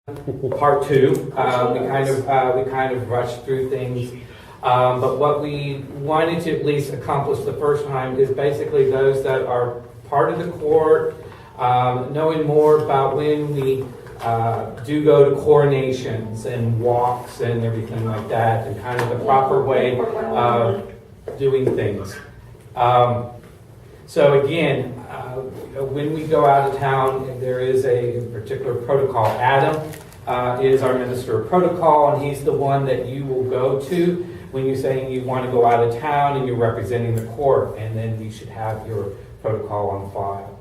part two. We kind of rushed through things, but what we wanted to at least accomplish the first time is basically those that are part of the court, knowing more about when we do go to coronations and walks and everything like that, and kind of the proper way of doing things. So again, when we go out of town, there is a particular protocol. Adam is our minister of protocol, and he's the one that you will go to when you're saying you want to go out of town and you're representing the court, and then you should have your protocol on file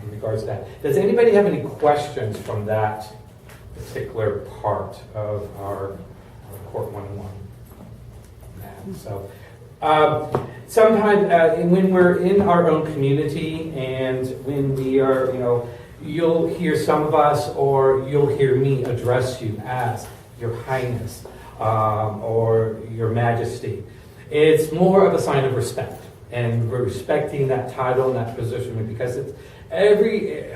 in regards to that. Does anybody have any questions from that particular part of our Court 101? So. Sometimes when we're in our own community and when we are, you'll hear some of us or you'll hear me address you as Your Highness or Your Majesty. It's more of a sign of respect, and we're respecting that title and that position because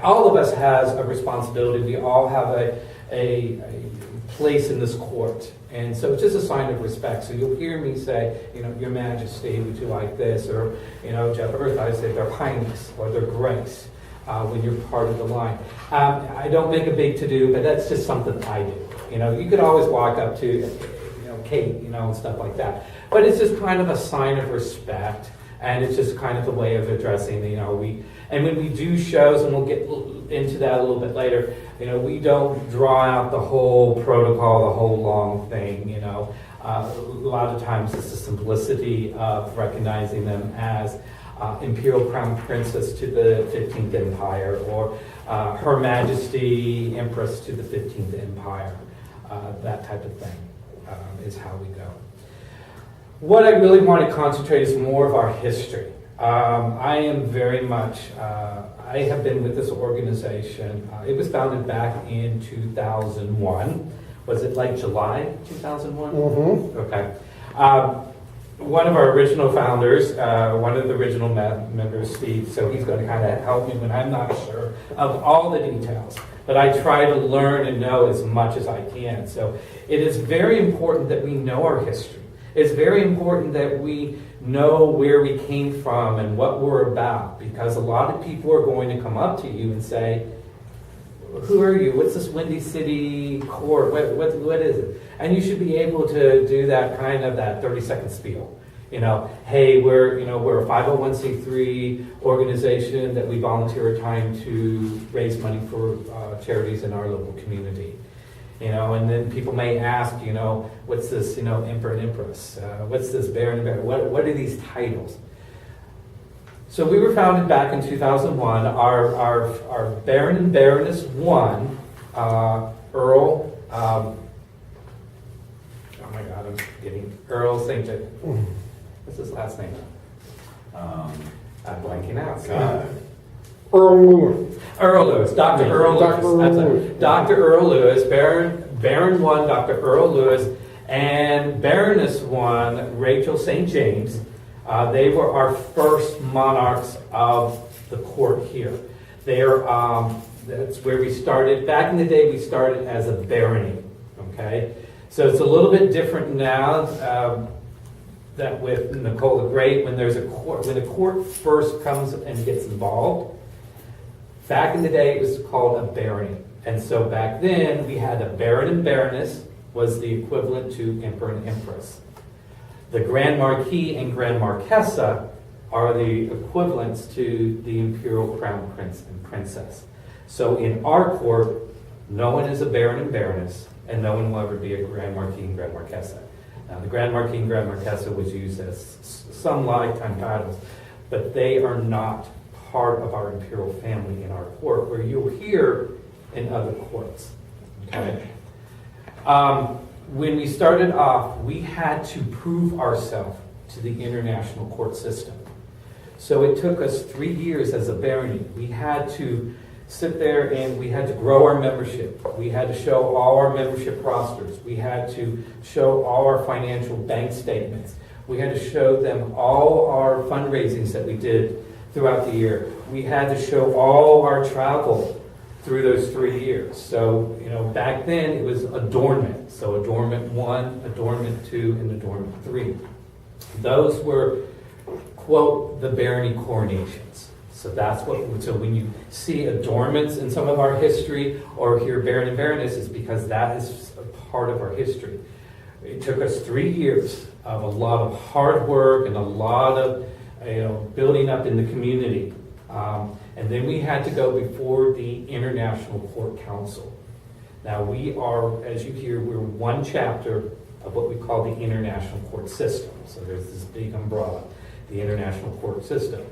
all of us has a responsibility. We all have a place in this court. And so it's just a sign of respect. So you'll hear me say, Your Majesty, would you like this? Or, Jeff Earth, I say their Highness or their Grace when you're part of the line. I don't make a big to-do, but that's just something I do. You could always walk up to, Kate, and stuff like that. But it's just kind of a sign of respect. And it's just kind of the way of addressing, and when we do shows, and we'll get into that a little bit later, we don't draw out the whole protocol, the whole long thing, A lot of times it's the simplicity of recognizing them as Imperial Crown Princess to the 15th Empire, or Her Majesty Empress to the 15th Empire. That type of thing is how we go. What I really want to concentrate is more of our history. I am very much, I have been with this organization. It was founded back in 2001. Was it like July 2001? Mm-hmm. Okay. One of our original founders, one of the original members, Steve, so he's going to kind of help me when I'm not sure of all the details. But I try to learn and know as much as I can. So it is very important that we know our history. It's very important that we know where we came from and what we're about, because a lot of people are going to come up to you and say, who are you? What's this Windy City Court? What is it? And you should be able to do that 30-second spiel. Hey, we're a 501c3 organization that we volunteer our time to raise money for charities in our local community. And then people may ask, what's this, Emperor and Empress? What's this Baron and Baron? What are these titles? So we were founded back in 2001. Our Baron and Baroness 1, Earl, oh my God, I'm forgetting, Earl St. Jacob. What's his last name? I'm blanking out. Earl Lewis. Earl Lewis, Dr. Earl Lewis. Dr. Earl Lewis, Baron 1, Dr. Earl Lewis, and Baroness 1, Rachel St. James. They were our first monarchs of the court here. That's where we started. Back in the day, we started as a barony. Okay, so it's a little bit different now. That with Nicole the Great, when there's a court, when the court first comes and gets involved. Back in the day, it was called a barony. And so back then, we had a Baron and Baroness was the equivalent to Emperor and Empress. The Grand Marquis and Grand Marquesa are the equivalents to the Imperial Crown Prince and Princess. So in our court, no one is a Baron and Baroness, and no one will ever be a Grand Marquis and Grand Marquesa. Now, the Grand Marquis and Grand Marquesa was used as some lifetime titles, but they are not part of our imperial family in our court, where you'll hear in other courts. Okay. When we started off, we had to prove ourselves to the international court system. So it took us 3 years as a barony. We had to sit there and we had to grow our membership. We had to show all our membership rosters. We had to show all our financial bank statements. We had to show them all our fundraisings that we did throughout the year. We had to show all our travel through those 3 years. So, back then it was adornment. So adornment 1, adornment 2, and adornment 3. Those were, quote, the barony coronations. So so when you see adornments in some of our history or hear baron and baroness, it's because that is a part of our history. It took us 3 years of a lot of hard work and a lot of building up in the community. And then we had to go before the International Court Council. Now we are, as you hear, we're one chapter of what we call the International Court System. So there's this big umbrella, the International Court System.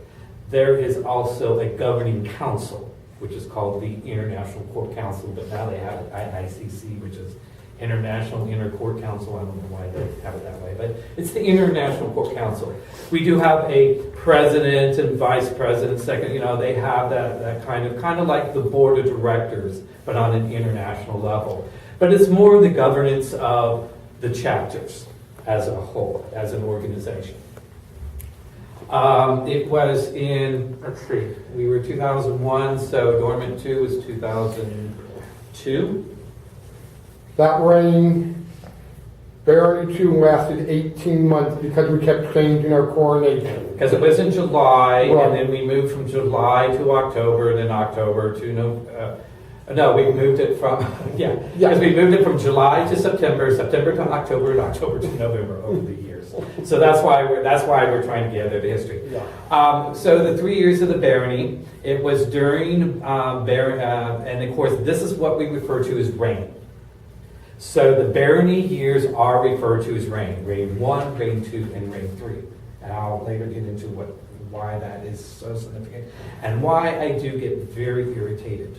There is also a governing council, which is called the International Court Council, but now they have ICC, which is International Inter-Court Council. I don't know why they have it that way, but it's the International Court Council. We do have a president and vice president, second, they have that kind of like the board of directors, but on an international level. But it's more the governance of the chapters as a whole, as an organization. It was in, we were 2001, so Dormant 2 was 2002. That reign, barony 2 lasted 18 months because we kept changing our coronation. Because it was in July, Right. and then we moved from July to October, and then October to no, we moved it from, because we moved it from July to September, September to October, and October to November over the years. So that's why we're trying to gather the history. Yeah. So the 3 years of the barony, it was during and of course this is what we refer to as reign. So the barony years are referred to as reign 1, reign 2, and reign 3. And I'll later get into why that is so significant and why I do get very irritated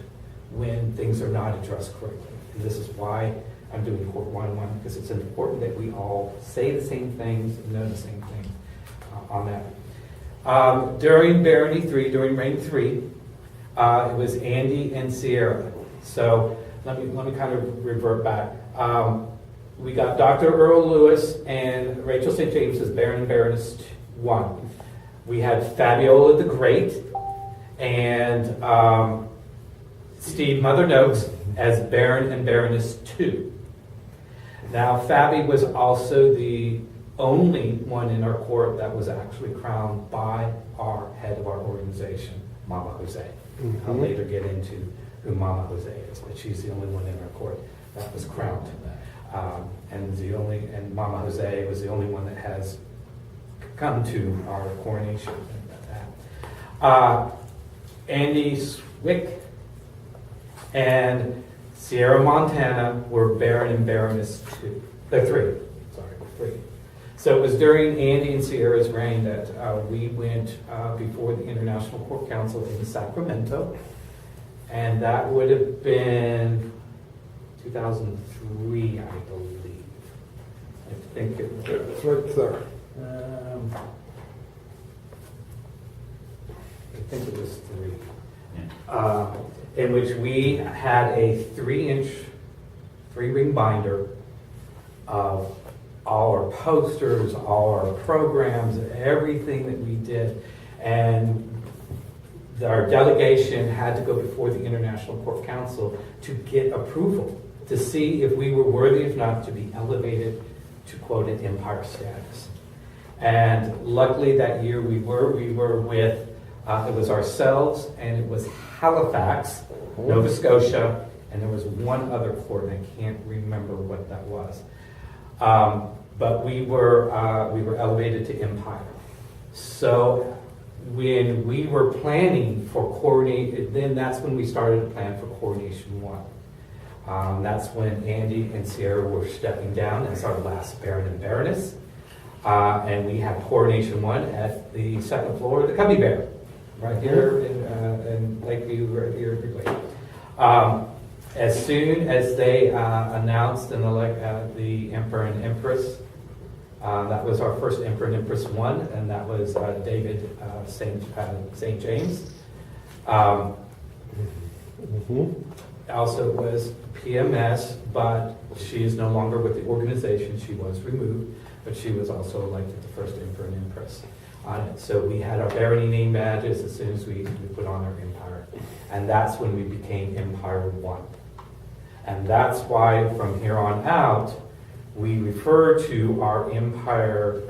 when things are not addressed correctly. And this is why I'm doing Court 101, because it's important that we all say the same things and know the same thing on that. During barony 3, during reign 3, it was Andy and Sierra. So let me kind of revert back. We got Dr. Earl Lewis and Rachel St. James as Baron and Baroness 1. We had Fabiola the Great and Steve Mother Noakes as Baron and Baroness 2. Now, Fabi was also the only one in our court that was actually crowned by our head of our organization, Mama Jose. I'll later get into who Mama Jose is, but she's the only one in our court that was crowned. And Mama Jose was the only one that has come to our coronation. Andy Swick and Sierra Montana were Baron and Baroness 3. So it was during Andy and Sierra's reign that we went before the International Court Council in Sacramento, and that would have been 2003, I believe. I think it was. It's right there. I think it was 3. In which we had a 3-inch, 3-ring binder of all our posters, all our programs, everything that we did. And our delegation had to go before the International Court Council to get approval to see if we were worthy, if not, to be elevated to, quote, an empire status. And luckily that year we were with, it was ourselves, and it was Halifax, Nova Scotia, and there was one other court, and I can't remember what that was. But we were elevated to empire. So when we were planning for coronation, then that's when we started to plan for coronation 1. That's when Andy and Sierra were stepping down as our last Baron and Baroness. And we had coronation 1 at the second floor of the Cubby Bear, right here in Lakeview, right here in Prairie. As soon as they announced and the Emperor and Empress, that was our first Emperor and Empress 1, and that was David St. James. Also was PMS, but she is no longer with the organization. She was removed, but she was also elected the first Emperor and Empress on it. So we had our barony name badges as soon as we put on our empire And that's when we became Empire 1. And that's why from here on out, we refer to our empire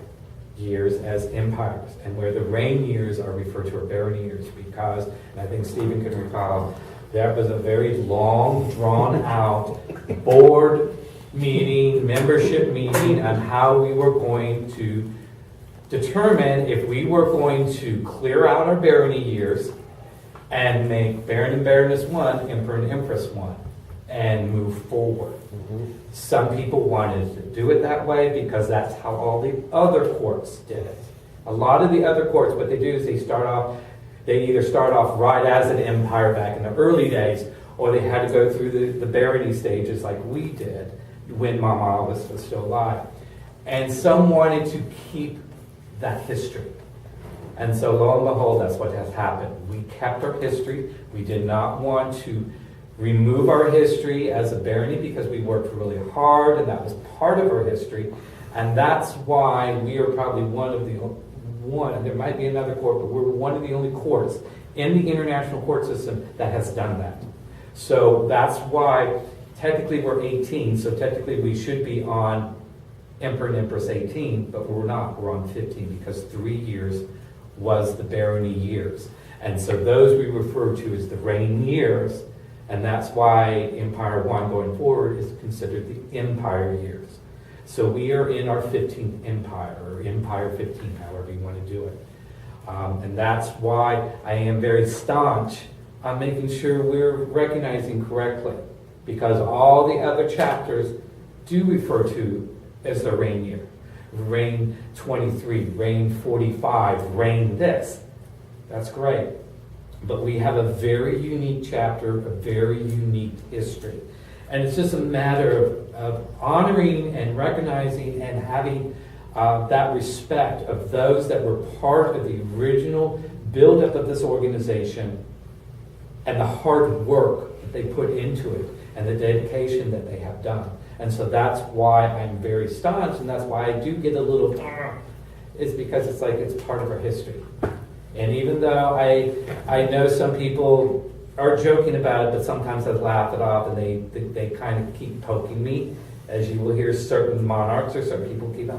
years as empires, and where the reign years are referred to are barony years, because, and I think Stephen can recall, that was a very long, drawn-out board meeting, membership meeting on how we were going to determine if we were going to clear out our barony years and make Baron and Baroness 1, Emperor and Empress 1, and move forward. Some people wanted to do it that way because that's how all the other courts did it. A lot of the other courts, what they do is they either start off right as an empire back in the early days, or they had to go through the barony stages like we did when Mama was still alive. And some wanted to keep that history. And so lo and behold, that's what has happened. We kept our history. We did not want to remove our history as a barony because we worked really hard, and that was part of our history. And that's why we are probably there might be another court, but we're one of the only courts in the international court system that has done that. So that's why technically we're 18, so technically we should be on Emperor and Empress 18, but we're not. We're on 15 because 3 years was the barony years. And so those we refer to as the reign years, and that's why Empire 1 going forward is considered the empire years. So we are in our 15th empire, or Empire 15, however you want to do it. And that's why I am very staunch on making sure we're recognizing correctly, because all the other chapters do refer to as their reign year. Reign 23, reign 45, reign this. That's great. But we have a very unique chapter, a very unique history. And it's just a matter of honoring and recognizing and having that respect of those that were part of the original buildup of this organization and the hard work that they put into it and the dedication that they have done. And so that's why I'm very staunch, and that's why I do get a little, is because it's like it's part of our history. And even though I know some people are joking about it, but sometimes I laugh it off, and they kind of keep poking me, as you will hear certain monarchs or certain people keep,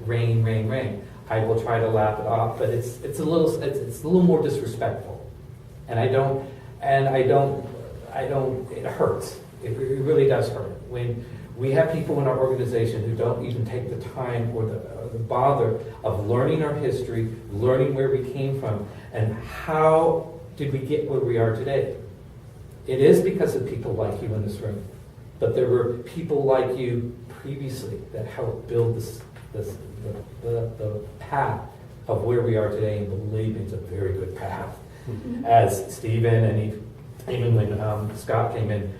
reign, reign, reign. I will try to laugh it off, but it's a little more disrespectful, and I don't. It hurts. It really does hurt when we have people in our organization who don't even take the time or the bother of learning our history, learning where we came from, and how did we get where we are today. It is because of people like you in this room, but there were people like you previously that helped build the path of where we are today, and believe me, it's a very good path. As Stephen and even when Scott came in,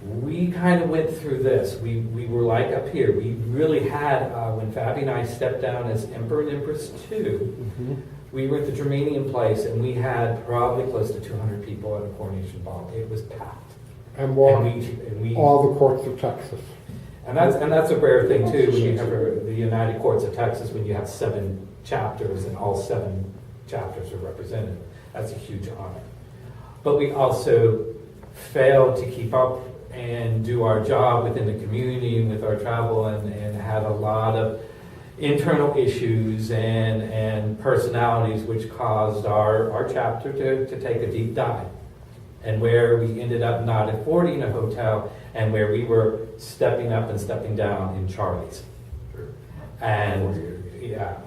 we kind of went through this. We were like up here. We really had, when Fabi and I stepped down as Emperor and Empress 2, we were at the Germanium place, and we had probably close to 200 people at a coronation ball. It was packed. And all the courts of Texas. And that's a rare thing too, when you have the United Courts of Texas, when you have 7 chapters and all 7 chapters are represented. That's a huge honor. But we also failed to keep up and do our job within the community and with our travel, and had a lot of internal issues and personalities which caused our chapter to take a deep dive. And where we ended up not affording a hotel, and where we were stepping up and stepping down in Charlie's. And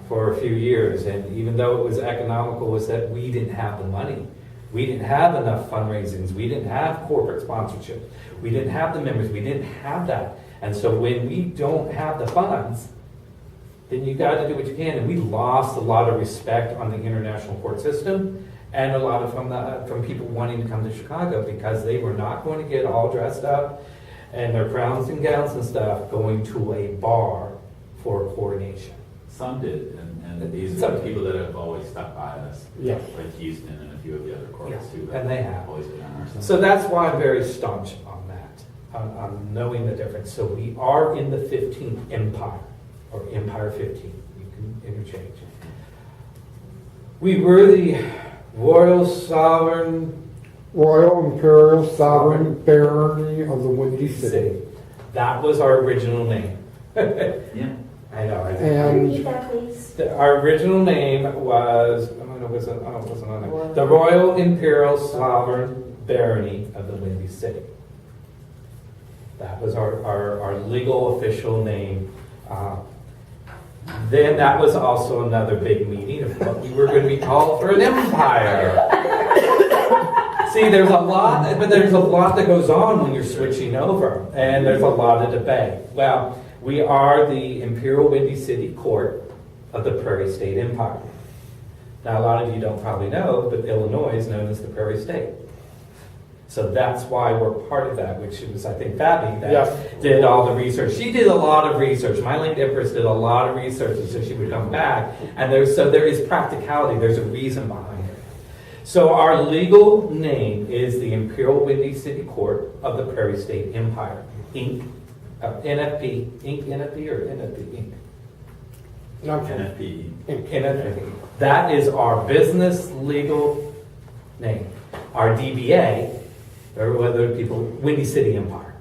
for a few years. And even though it was economical, was that we didn't have the money. We didn't have enough fundraisings. We didn't have corporate sponsorship. We didn't have the members. We didn't have that. And so when we don't have the funds, then you got to do what you can. And we lost a lot of respect on the international court system, and a lot of from people wanting to come to Chicago, because they were not going to get all dressed up and their crowns and gowns and stuff going to a bar for a coronation. Some did, and these are the people that have always stuck by us, Yes. like Houston and a few of the other courts too. And they have. Always been on our side. So that's why I'm very staunch on that, on knowing the difference. So we are in the 15th empire, or Empire 15. You can interchange. We were the royal sovereign Royal Imperial Sovereign Barony of the Windy City. That was our original name. Yeah. I know. And Repeat that, please. Our original name was, it wasn't on there. The Royal Imperial Sovereign Barony of the Windy City. That was our legal official name. Then that was also another big meeting of what we were going to be called for an empire. See, there's a lot that goes on when you're switching over, and there's a lot of debate. Well, we are the Imperial Windy City Court of the Prairie State Empire. Now, a lot of you don't probably know, but Illinois is known as the Prairie State. So that's why we're part of that, which was, I think, Fabi that did all the research. She did a lot of research. My Lady Empress did a lot of research, and so she would come back. And there is practicality. There's a reason behind it. So our legal name is the Imperial Windy City Court of the Prairie State Empire, Inc. NFP, Inc. NFP or NFP Inc. NFP. NFP. That is our business legal name. Our DBA, or other people, Windy City Empire,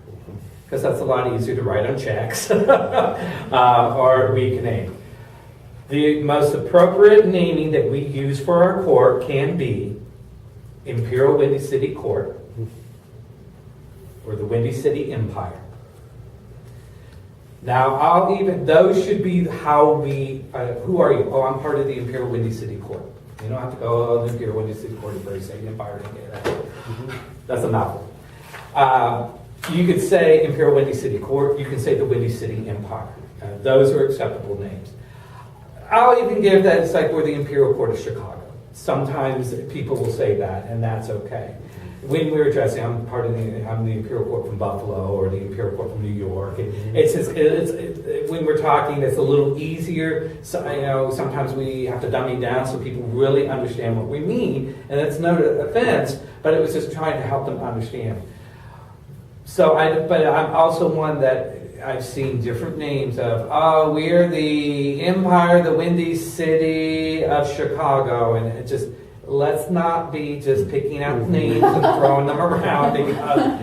because that's a lot easier to write on checks or we can name. The most appropriate naming that we use for our court can be Imperial Windy City Court or the Windy City Empire. Now, those should be how we, who are you? Oh, I'm part of the Imperial Windy City Court. You don't have to go, the Imperial Windy City Court of Prairie State Empire. That's a mouthful. You could say Imperial Windy City Court. You can say the Windy City Empire. Those are acceptable names. I'll even give that, it's like we're the Imperial Court of Chicago. Sometimes people will say that, and that's okay. When we're addressing, I'm the Imperial Court from Buffalo or the Imperial Court from New York. When we're talking, it's a little easier. So, sometimes we have to dummy down so people really understand what we mean, and that's no offense, but it was just trying to help them understand. But I'm also one that I've seen different names of. Oh, we're the Empire, the Windy City of Chicago, and it just. Let's not be just picking out names and throwing them around because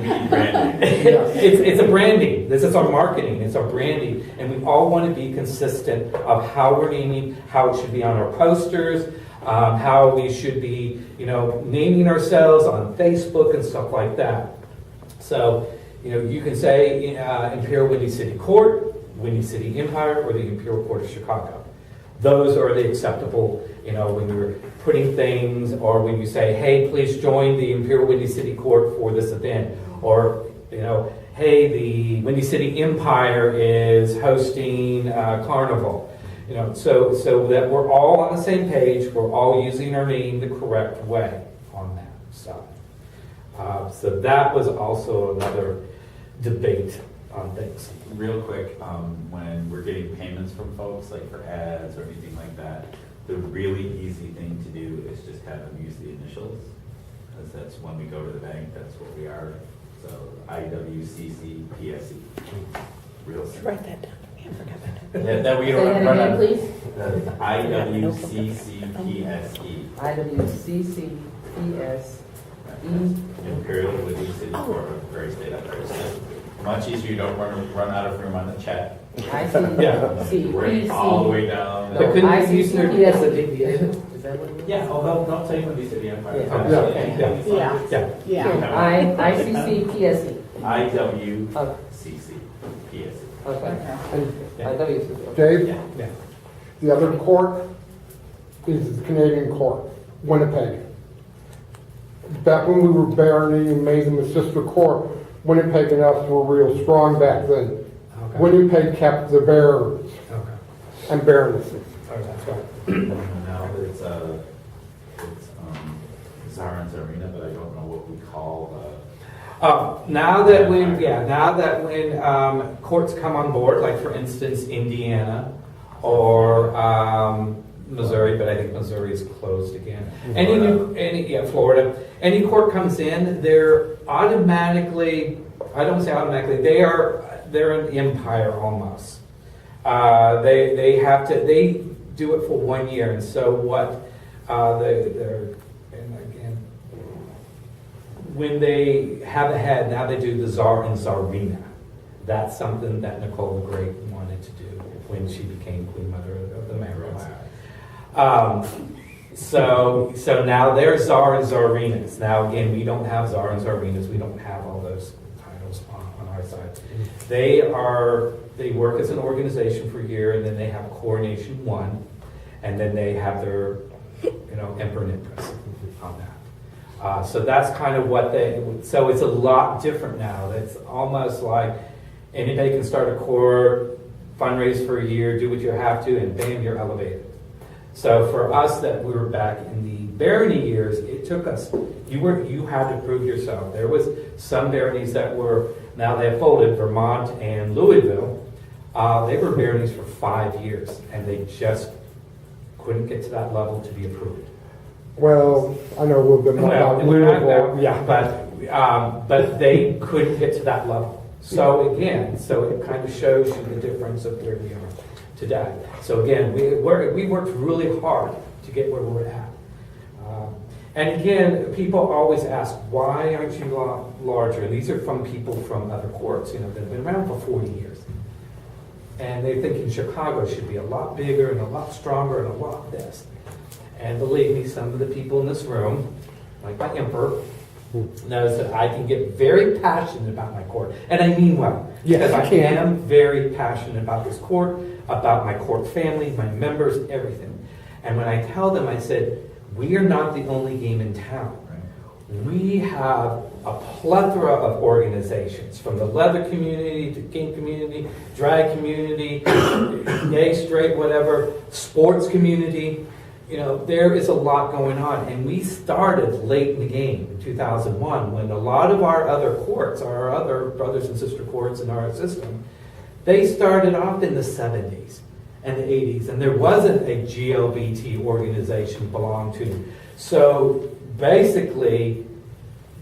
it's a branding. This is our marketing. It's our branding. And we all want to be consistent of how we're naming, how it should be on our posters, how we should be, naming ourselves on Facebook and stuff like that. So, you can say Imperial Windy City Court, Windy City Empire, or the Imperial Court of Chicago. Those are the acceptable, when you're putting things, or when you say, hey, please join the Imperial Windy City Court for this event, or, hey, the Windy City Empire is hosting carnival. So that we're all on the same page, we're all using our name the correct way on that. So that was also another debate on things. Real quick, when we're getting payments from folks, like for ads or anything like that, the really easy thing to do is just have them use the initials, because that's when we go to the bank, that's what we are. So IWCCPSE. Real simple. Write that down. I forgot that. That we Say don't that run again, out. please. IWCCPSE. IWCCPSE. Imperial Windy City Court of Prairie State Empire. Much easier, you don't run out of room on the chat. I see. Right all the way down. No, I see. Is that what it is? Yeah, don't say Windy City Empire. Yeah. ICCPSE. IWCCPSE. Okay. IWCCPSE. Dave, Yeah. the other court is the Canadian court, Winnipeg. Back when we were barony and made them a sister court, Winnipeg and us were real strong back then. Okay. Winnipeg kept the barons Okay. and baronesses. Oh, that's right. Now it's Zarin's Arena, but I don't know what we call. Now that when courts come on board, like for instance Indiana or Missouri, but I think Missouri is closed again. Florida. Any court comes in, they're automatically. I don't say automatically. They're an empire almost. They do it for 1 year, and so what? when they haven't had, now they do the Tsar and Tsarina. That's something that Nicole the Great wanted to do when she became Queen Mother of the Marrows. So now they're Tsar and Tsarinas. Now again, we don't have Tsar and Tsarinas. We don't have all those titles on our side. They work as an organization for a year, and then they have Coronation 1, and then they have their, Emperor and Empress on that. So that's kind of what so it's a lot different now. It's almost like anybody can start a court, fundraise for a year, do what you have to, and bam, you're elevated. So for us that we were back in the barony years, it took us, you had to prove yourself. There was some baronies that were, now they have folded, Vermont and Louisville. They were baronies for 5 years, and they just couldn't get to that level to be approved. Well, I know a little bit more about Louisville. Yeah. But they couldn't get to that level. So again, it kind of shows you the difference of where we are today. So again, we worked really hard to get where we're at. And again, people always ask, why aren't you larger? And these are from people from other courts, that have been around for 40 years. And they think in Chicago should be a lot bigger and a lot stronger and a lot this. And believe me, some of the people in this room, like my emperor, knows that I can get very passionate about my court. And I mean well. Yes, because you I can. am very passionate about this court, about my court family, my members, everything. And when I tell them, I said, we are not the only game in town. We have a plethora of organizations, from the leather community to game community, drag community, gay, straight, whatever, sports community. There is a lot going on. And we started late in the game in 2001 when a lot of our other courts, our other brothers and sister courts in our system, they started off in the 70s and the 80s. And there wasn't a GLBT organization belonged to. So basically,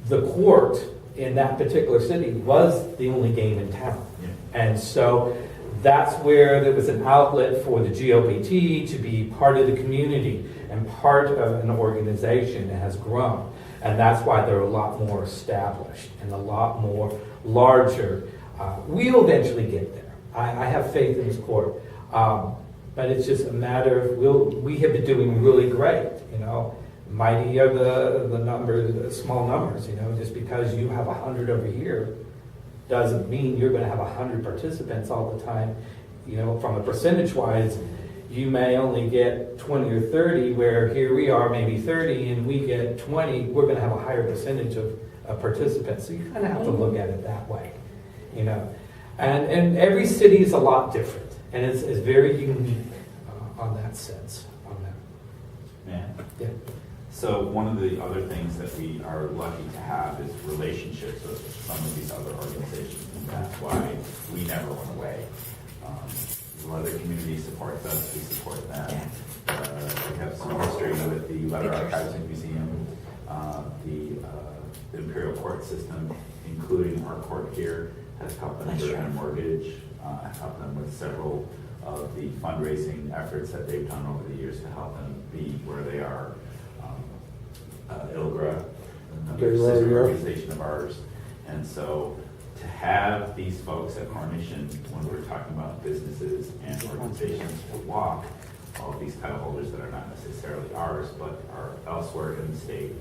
the court in that particular city was the only game in town. Yeah. And so that's where there was an outlet for the GLBT to be part of the community and part of an organization that has grown. And that's why they're a lot more established and a lot more larger. We'll eventually get there. I have faith in this court. But it's just a matter of, we have been doing really great, Mighty are the numbers, the small numbers, just because you have 100 over here doesn't mean you're going to have 100 participants all the time. From a percentage-wise, you may only get 20 or 30, where here we are maybe 30 and we get 20, we're going to have a higher percentage of participants. So you kind of have to look at it that way, And every city is a lot different, and it's very unique on that sense. Yeah. So one of the other things that we are lucky to have is relationships with some of these other organizations, and that's why we never went away. The leather community supports us, we support them. We have some history with the Leather Archives and Museum, the Imperial court system, including our court here, has helped them with their mortgage, helped them with several of the fundraising efforts that they've done over the years to help them be where they are. ILGRA, another sister organization of ours. And so to have these folks at Coronation, when we're talking about businesses and organizations to walk, all of these title holders that are not necessarily ours, but are elsewhere in the state,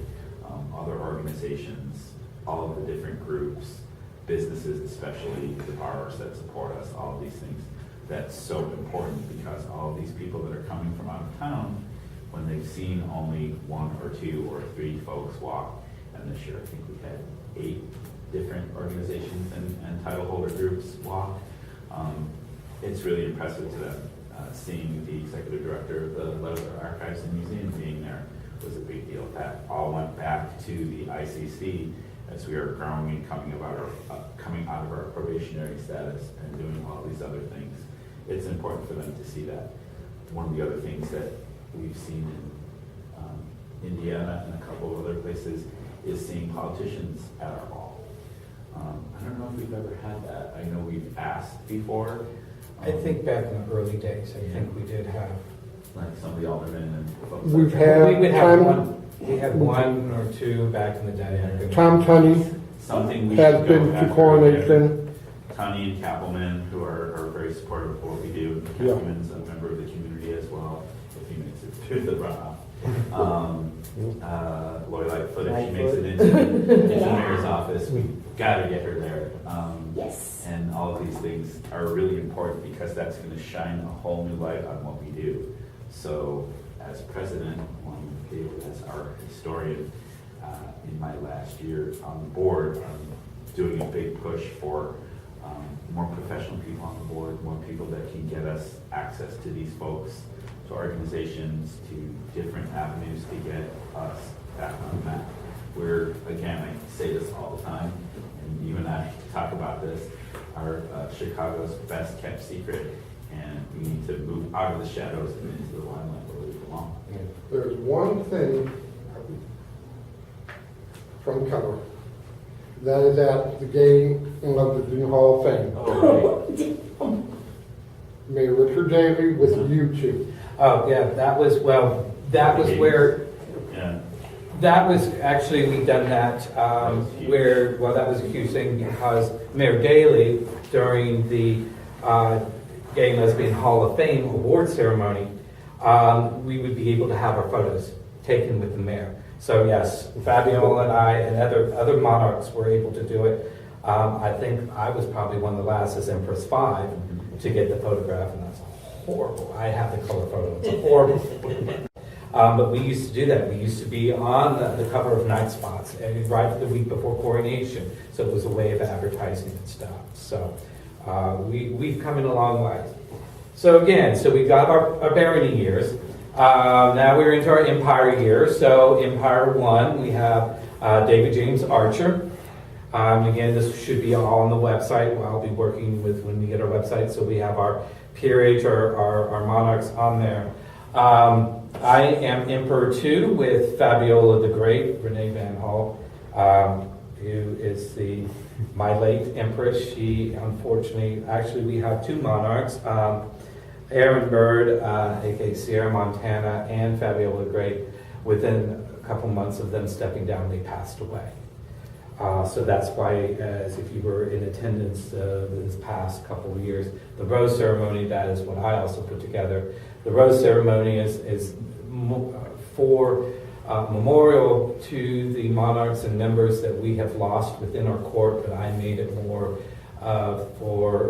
other organizations, all of the different groups, businesses, especially the borrowers that support us, all of these things, that's so important because all of these people that are coming from out of town, when they've seen only 1 or 2 or 3 folks walk, and this year I think we had 8 different organizations and title holder groups walk, it's really impressive to them. Seeing the executive director of the Leather Archives and Museum being there was a big deal. That all went back to the ICC as we are growing and coming out of our probationary status and doing all these other things. It's important for them to see that. One of the other things that we've seen in Indiana and a couple of other places is seeing politicians at our ball. I don't know if we've ever had that. I know we've asked before. I think back in the early days, I think we did have. Like some of the aldermen and folks. We've like that. had We would have time- one We had one or two back in the day. Tom Tunney Something we has should been go to after. coronation. Tony and Kappelman, who are very supportive of what we do. Yeah. Kappelman's a member of the community as well, if he makes it through the runoff. Lori Lightfoot, if she makes it into the mayor's office, we gotta get her there. Yes. And all of these things are really important because that's gonna shine a whole new light on what we do. So as president, as our historian, in my last year on the board, I'm doing a big push for more professional people on the board, more people that can get us access to these folks, to organizations, to different avenues to get us back on the map. We're, again, I say this all the time, and you and I talk about this, are Chicago's best kept secret, and we need to move out of the shadows and into the limelight where we belong. There's one thing from cover. That is at the game of the Junior Hall of Fame. Oh, Mayor Richard Daley with you two. Oh, yeah, that was where, yeah. that was actually, we done that, where, well, that was a huge thing because Mayor Daley, during the Gay and Lesbian Hall of Fame award ceremony, we would be able to have our photos taken with the mayor. So yes, Fabiola and I and other monarchs were able to do it. I think I was probably one of the last as Empress 5 to get the photograph, and that's horrible. I have the color photo. It's horrible. But we used to do that. We used to be on the cover of Night Spots right the week before coronation. So it was a way of advertising and stuff. So we've come in a long way. So again, we got our barony years. Now we're into our Empire year. So Empire 1, we have David James Archer. Again, this should be all on the website. I'll be working with when we get our website. So we have our peerage, our monarchs on there. I am Emperor 2 with Fabiola the Great, Renee Van Hall, who is my late empress. She, unfortunately, actually we have two monarchs. Aaron Bird, aka Sierra Montana, and Fabiola the Great, within a couple months of them stepping down, they passed away. So that's why, as if you were in attendance this past couple of years, the rose ceremony, that is what I also put together. The rose ceremony is for memorial to the monarchs and members that we have lost within our court, but I made it more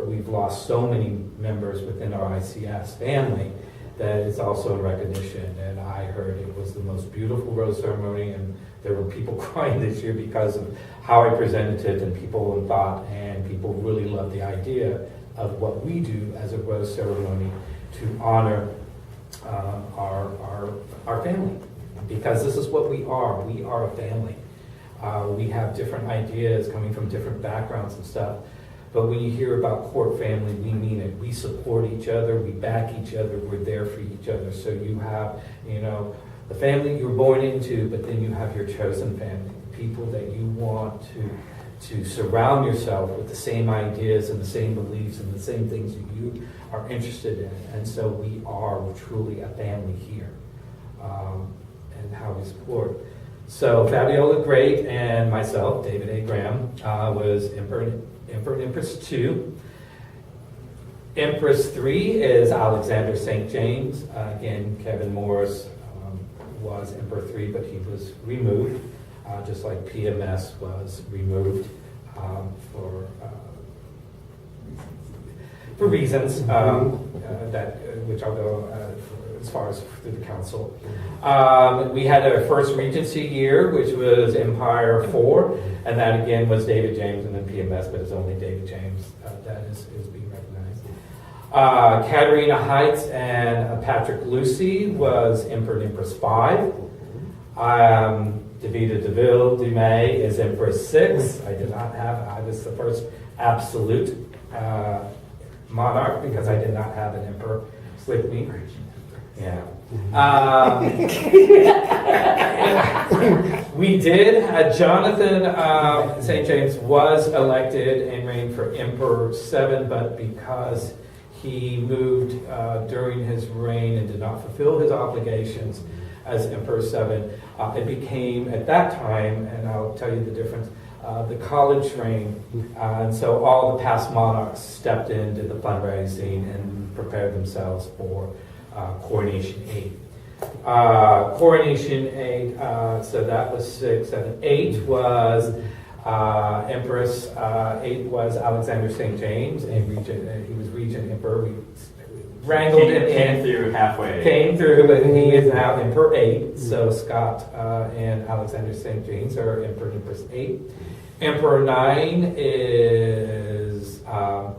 we've lost so many members within our ICS family that it's also a recognition. And I heard it was the most beautiful rose ceremony, and there were people crying this year because of how I presented it, and people thought, and people really loved the idea of what we do as a rose ceremony to honor our family, because this is what we are. We are a family. We have different ideas coming from different backgrounds and stuff. But when you hear about court family, we mean it. We support each other. We back each other. We're there for each other. So you have, the family you're born into, but then you have your chosen family, people that you want to surround yourself with the same ideas and the same beliefs and the same things that you are interested in. And so we are truly a family here, and how we support. So Fabiola Great and myself, David A. Graham, was Emperor and Empress 2. Empress 3 is Alexander St. James. Again, Kevin Morris was Emperor 3, but he was removed, just like PMS was removed for reasons which I'll go as far as through the council. We had our first Regency year, which was Empire 4, and that again was David James and then PMS, but it's only David James that is being recognized. Katarina Heights and Patrick Lucy was Emperor and Empress 5. Davida DeVille Dumais is Empress 6. I was the first absolute monarch because I did not have an emperor with me. Yeah. We did. Jonathan St. James was elected and reigned for Emperor 7, but because he moved during his reign and did not fulfill his obligations, as Emperor 7. It became, at that time, and I'll tell you the difference, the college reign. And so all the past monarchs stepped in, did the fundraising, and prepared themselves for Coronation 8. Coronation 8, so that was 6, 7. 8 was Empress. 8 was Alexander St. James, and he was regent emperor. We wrangled him Came in. through halfway. Came through, but he is now Emperor 8. So Scott and Alexander St. James are Emperor and Empress 8. Emperor 9 is There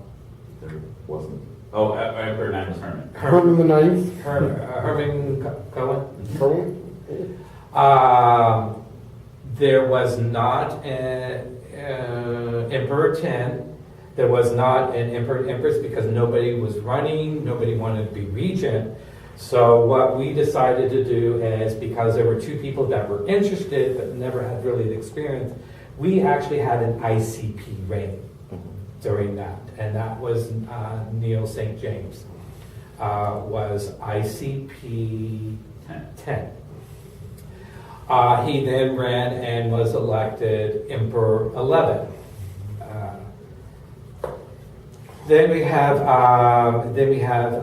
wasn't. Oh, Emperor 9 was Herman. Herman the Ninth. Herman Cohen. Herman. There was not an Emperor 10. There was not an Emperor and Empress because nobody was running, nobody wanted to be regent. So what we decided to do is, because there were two people that were interested but never had really the experience, we actually had an ICP reign during that. And that was Neil St. James, was ICP 10. He then ran and was elected Emperor 11. Then we have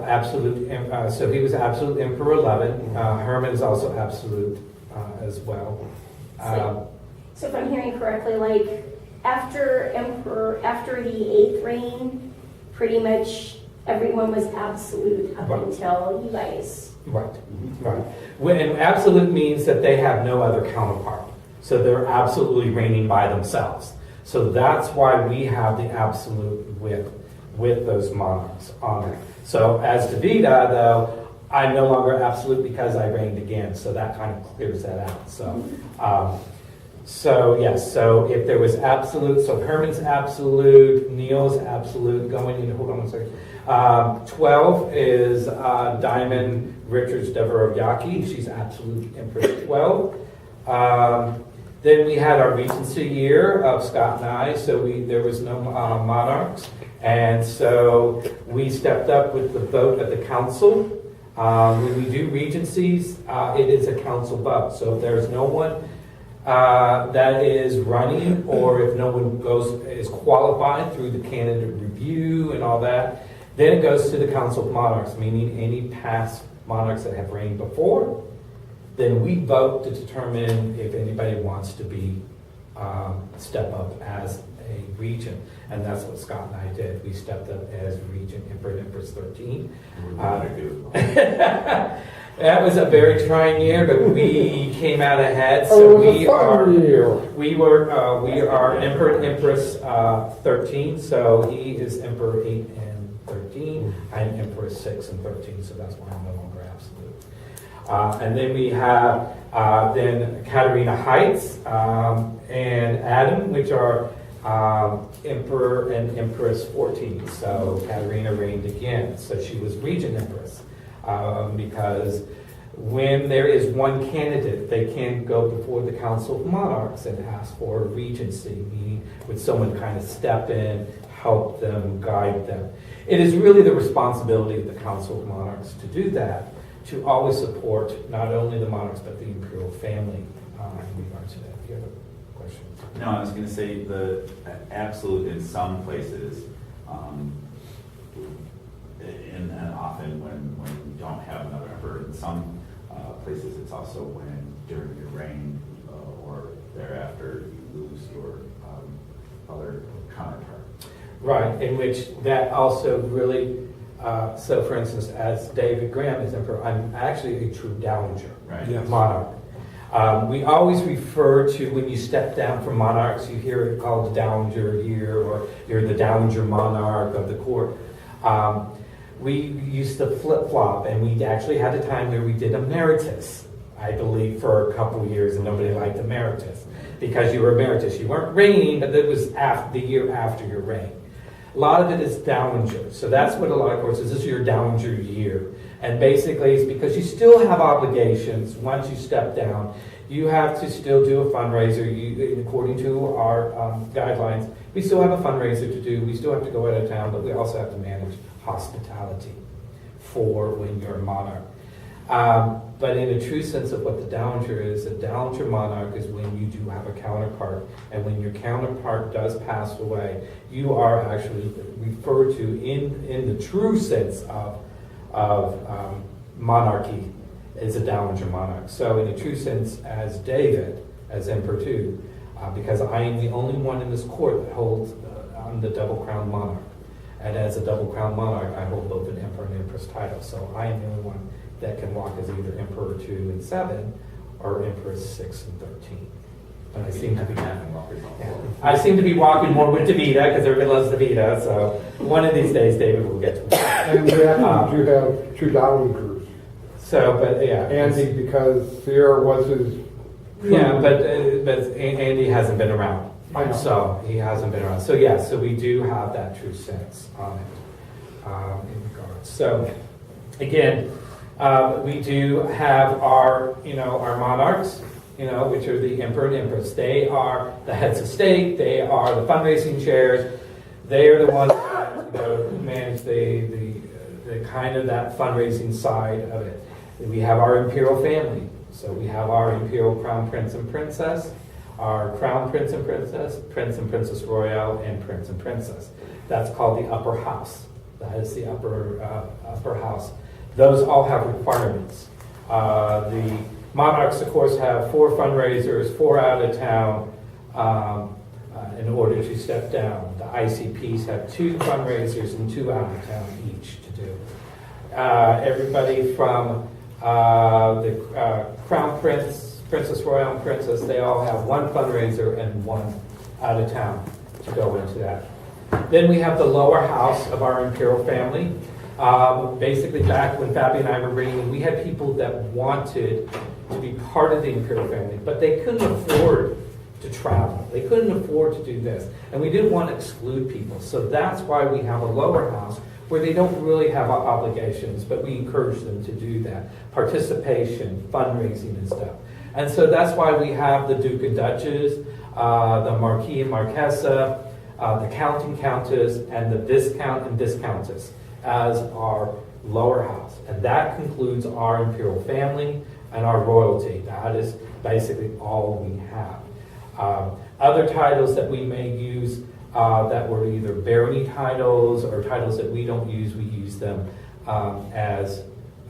absolute. So he was absolute Emperor 11. Herman is also absolute as well. So if I'm hearing correctly, like after the 8th reign, pretty much everyone was absolute up Right. until you guys. Right, right. And absolute means that they have no other counterpart. So they're absolutely reigning by themselves. So that's why we have the absolute with those monarchs on it. So as DeVita, though, I'm no longer absolute because I reigned again. So that kind of clears that out. So yes, so if there was absolute, so Herman's absolute, Neil's absolute, going into, hold on one second. 12 is Diamond Richards Deverovyaki. She's absolute Empress 12. Then we had our regency year of Scott and I, so there was no monarchs. And so we stepped up with the vote of the council. When we do regencies, it is a council vote. So if there's no one that is running, or if no one is qualified through the candidate review and all that, then it goes to the Council of Monarchs, meaning any past monarchs that have reigned before. Then we vote to determine if anybody wants to be step up as a regent, and that's what Scott and I did. We stepped up as regent, Emperor and Empress 13. That was a very trying year, but we came out ahead. So we are Emperor and Empress 13. So he is Emperor 8 and 13. I'm Empress 6 and 13. So that's why I'm no longer absolute. And then we have then Katarina Heights and Adam, which are Emperor and Empress 14. So Katarina reigned again. So she was regent empress. Because when there is one candidate, they can go before the Council of Monarchs and ask for a regency, meaning would someone kind of step in, help them, guide them. It is really the responsibility of the Council of Monarchs to do that, to always support not only the monarchs but the imperial family in regards to that. Do you have a question? No, I was going to say the absolute in some places, and often when you don't have another emperor, in some places it's also when during your reign or thereafter you lose your other counterpart. Right, in which that also really, so for instance, as David Graham is emperor, I'm actually a true dowager Right. Yes. monarch. We always refer to, when you step down from monarchs, you hear it called the dowager year, or you're the dowager monarch of the court. We used to flip-flop, and we actually had a time where we did emeritus, I believe, for a couple years, and nobody liked emeritus, because you were emeritus. You weren't reigning, but it was the year after your reign. A lot of it is dowager, so that's what a lot of courts is. This is your dowager year. And basically, it's because you still have obligations once you step down. You have to still do a fundraiser. According to our guidelines, we still have a fundraiser to do. We still have to go out of town, but we also have to manage hospitality for when you're a monarch. But in a true sense of what the Dowager is, a Dowager monarch is when you do have a counterpart. And when your counterpart does pass away, you are actually referred to in the true sense of monarchy as a Dowager monarch. So in a true sense, as David, as Emperor too, because I am the only one in this court that holds, I'm the double crown monarch. And as a double crown monarch, I hold both an emperor and empress title. So I am the only one that can walk as either Emperor 2 and 7 or Empress 6 and 13. But I seem to be I seem to be walking more with Davida because everybody loves Davida. So one of these days, David will get to me. And we actually do have two Dowlingers. So, but yeah, Andy, because Sierra was his. yeah, but Andy hasn't been around. I know. So he hasn't been around. So yeah, so we do have that true sense on it in regards. So again. We do have our monarchs, which are the emperor and empress. They are the heads of state. They are the fundraising chairs. They are the ones that manage the kind of that fundraising side of it. We have our imperial family. So we have our imperial crown prince and princess, our crown prince and princess, prince and princess royal, and prince and princess. That's called the upper house. That is the upper house. Those all have requirements. The monarchs, of course, have 4 fundraisers, 4 out of town in order to step down. The ICPs have 2 fundraisers and 2 out of town each to do. Everybody from the Crown Prince, Princess Royal, and Princess, they all have 1 fundraiser and 1 out of town to go into that. Then we have the lower house of our imperial family. Basically, back when Fabi and I were bringing, we had people that wanted to be part of the imperial family, but they couldn't afford to travel. They couldn't afford to do this, and we didn't want to exclude people. So that's why we have a lower house where they don't really have obligations, but we encourage them to do that. Participation, fundraising and stuff. And so that's why we have the Duke and Duchess, the Marquis and Marquesa, the Count and Countess, and the Viscount and Viscountess as our lower house. And that concludes our imperial family and our royalty. That is basically all we have. Other titles that we may use that were either barony titles or titles that we don't use, we use them as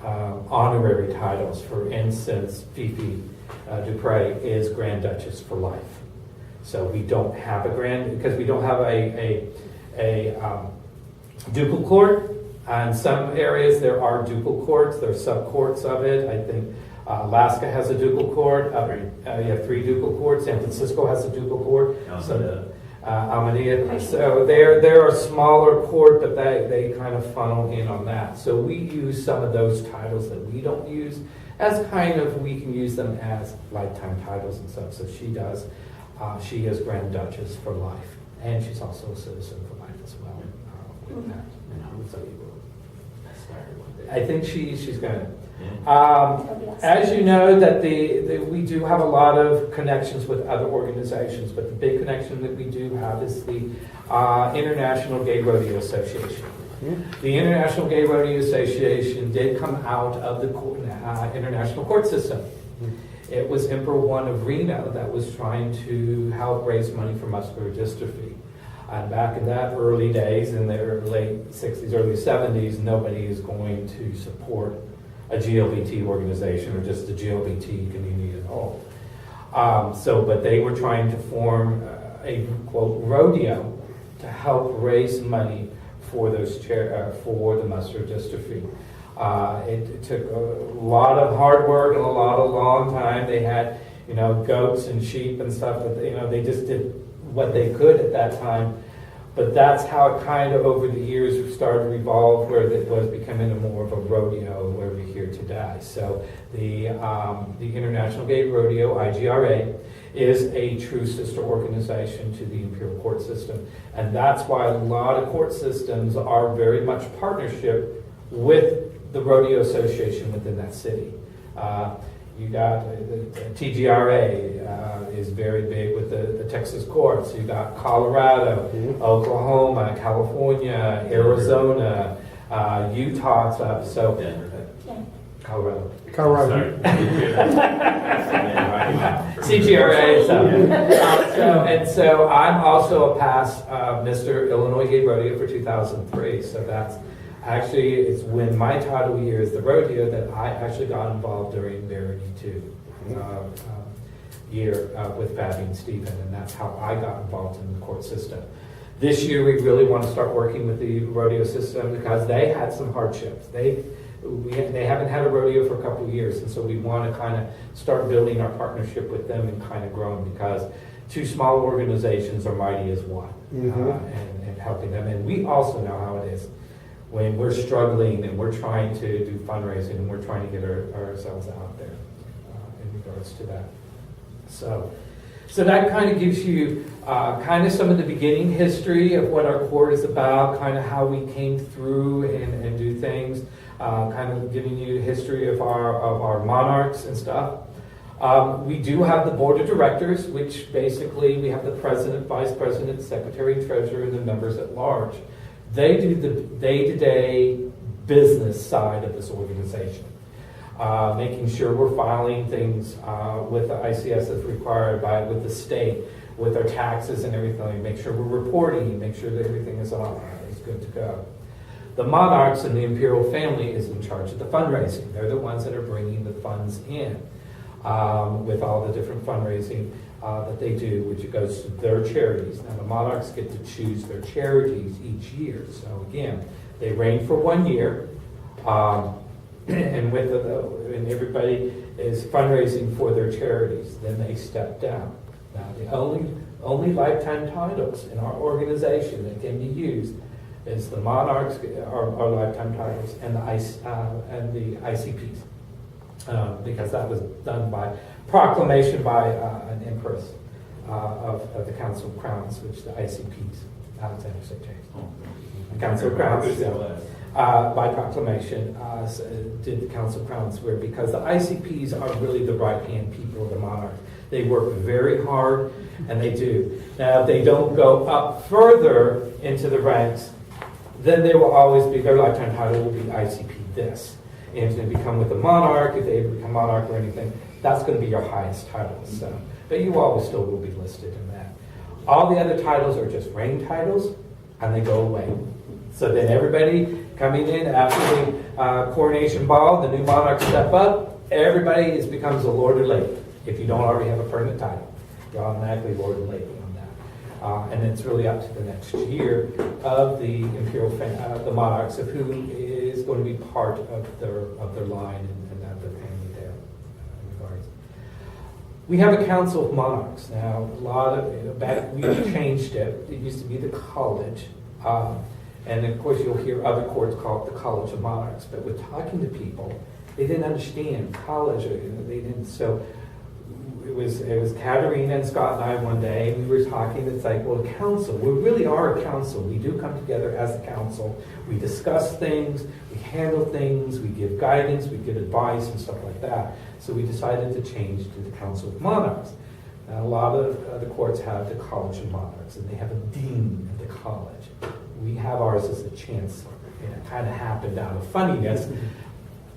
honorary titles. For instance, Fifi Dupre is Grand Duchess for life. So we don't have because we don't have a ducal court. In some areas there are ducal courts, there are sub-courts of it. I think Alaska has a ducal court. You have 3 ducal courts. San Francisco has a ducal court. Alameda. So they're a smaller court, but they kind of funnel in on that. So we use some of those titles that we don't use as we can use them as lifetime titles and stuff. So she does. She is Grand Duchess for life, and she's also a citizen for life as well with that. So I think she's going to. As you know, that we do have a lot of connections with other organizations, but the big connection that we do have is the International Gay Rodeo Association. The International Gay Rodeo Association did come out of the international court system. It was Emperor 1 of Reno that was trying to help raise money for muscular dystrophy. And back in that early days, in the late 60s, early 70s, nobody is going to support a GLBT organization or just the GLBT community at all. But they were trying to form a, quote, rodeo to help raise money for for the muscular dystrophy. It took a lot of hard work and a long time. They had, goats and sheep and stuff, but they just did what they could at that time. But that's how it kind of over the years started to evolve, where it was becoming more of a rodeo where we're here today. So the International Gay Rodeo, IGRA, is a true sister organization to the Imperial Court System. And that's why a lot of court systems are very much partnership with the Rodeo Association within that city. You got the TGRA is very big with the Texas courts. You got Colorado, Oklahoma, California, Arizona, Utah stuff. So Colorado. Colorado. CGRA. So I'm also a past Mr. Illinois Gay Rodeo for 2003. So that's actually, it's when my title year is the rodeo that I actually got involved during Verity 2 year with Fabi and Stephen, and that's how I got involved in the court system. This year we really want to start working with the rodeo system because they had some hardships. They haven't had a rodeo for a couple of years, and so we want to kind of start building our partnership with them and kind of growing, because two small organizations are mighty as one, and helping them. And we also know how it is when we're struggling and we're trying to do fundraising and we're trying to get ourselves out there in regards to that. So that kind of gives you kind of some of the beginning history of what our court is about, kind of how we came through and do things, kind of giving you the history of our monarchs and stuff. We do have the board of directors, which basically we have the president, vice president, secretary, treasurer, and the members at large. They do the day-to-day business side of this organization. Making sure we're filing things with the ICS as required with the state, with our taxes and everything. Make sure we're reporting, make sure that everything is good to go. The monarchs and the Imperial family is in charge of the fundraising. They're the ones that are bringing the funds in with all the different fundraising that they do, which goes to their charities. Now the monarchs get to choose their charities each year. So again, they reign for 1 year. And and everybody is fundraising for their charities. Then they step down. Now the only lifetime titles in our organization that can be used is the monarchs are lifetime titles and the ICPs, because that was done by proclamation by an empress of the Council of Crowns, which the ICPs, Alexander St. James, the Council of Crowns. By proclamation, did the Council of Crowns, where because the ICPs are really the right-hand people of the monarch. They work very hard, and they do. Now, if they don't go up further into the ranks, then they will always be, their lifetime title will be ICP this. And if they become with the monarch, if they become monarch or anything, that's going to be your highest title. So, but you always still will be listed in that. All the other titles are just reign titles, and they go away. So then everybody coming in after the coronation ball, the new monarchs step up, everybody becomes a lord or lady. If you don't already have a permanent title, you're automatically lord or lady on that. And it's really up to the next year of the Imperial the monarchs of who is going to be part of their line and of their family there in regards. We have a council of monarchs now. A lot of we changed it. It used to be the college. And of course, you'll hear other courts call it the College of Monarchs. But with talking to people, they didn't understand college. They didn't. So it was Katerina and Scott and I one day, and we were talking. It's like, well, a council. We really are a council. We do come together as a council. We discuss things. We handle things. We give guidance. We give advice and stuff like that. So we decided to change to the Council of Monarchs. Now, a lot of the courts have the College of Monarchs, and they have a dean of the college. We have ours as a chancellor, and it kind of happened out of funniness,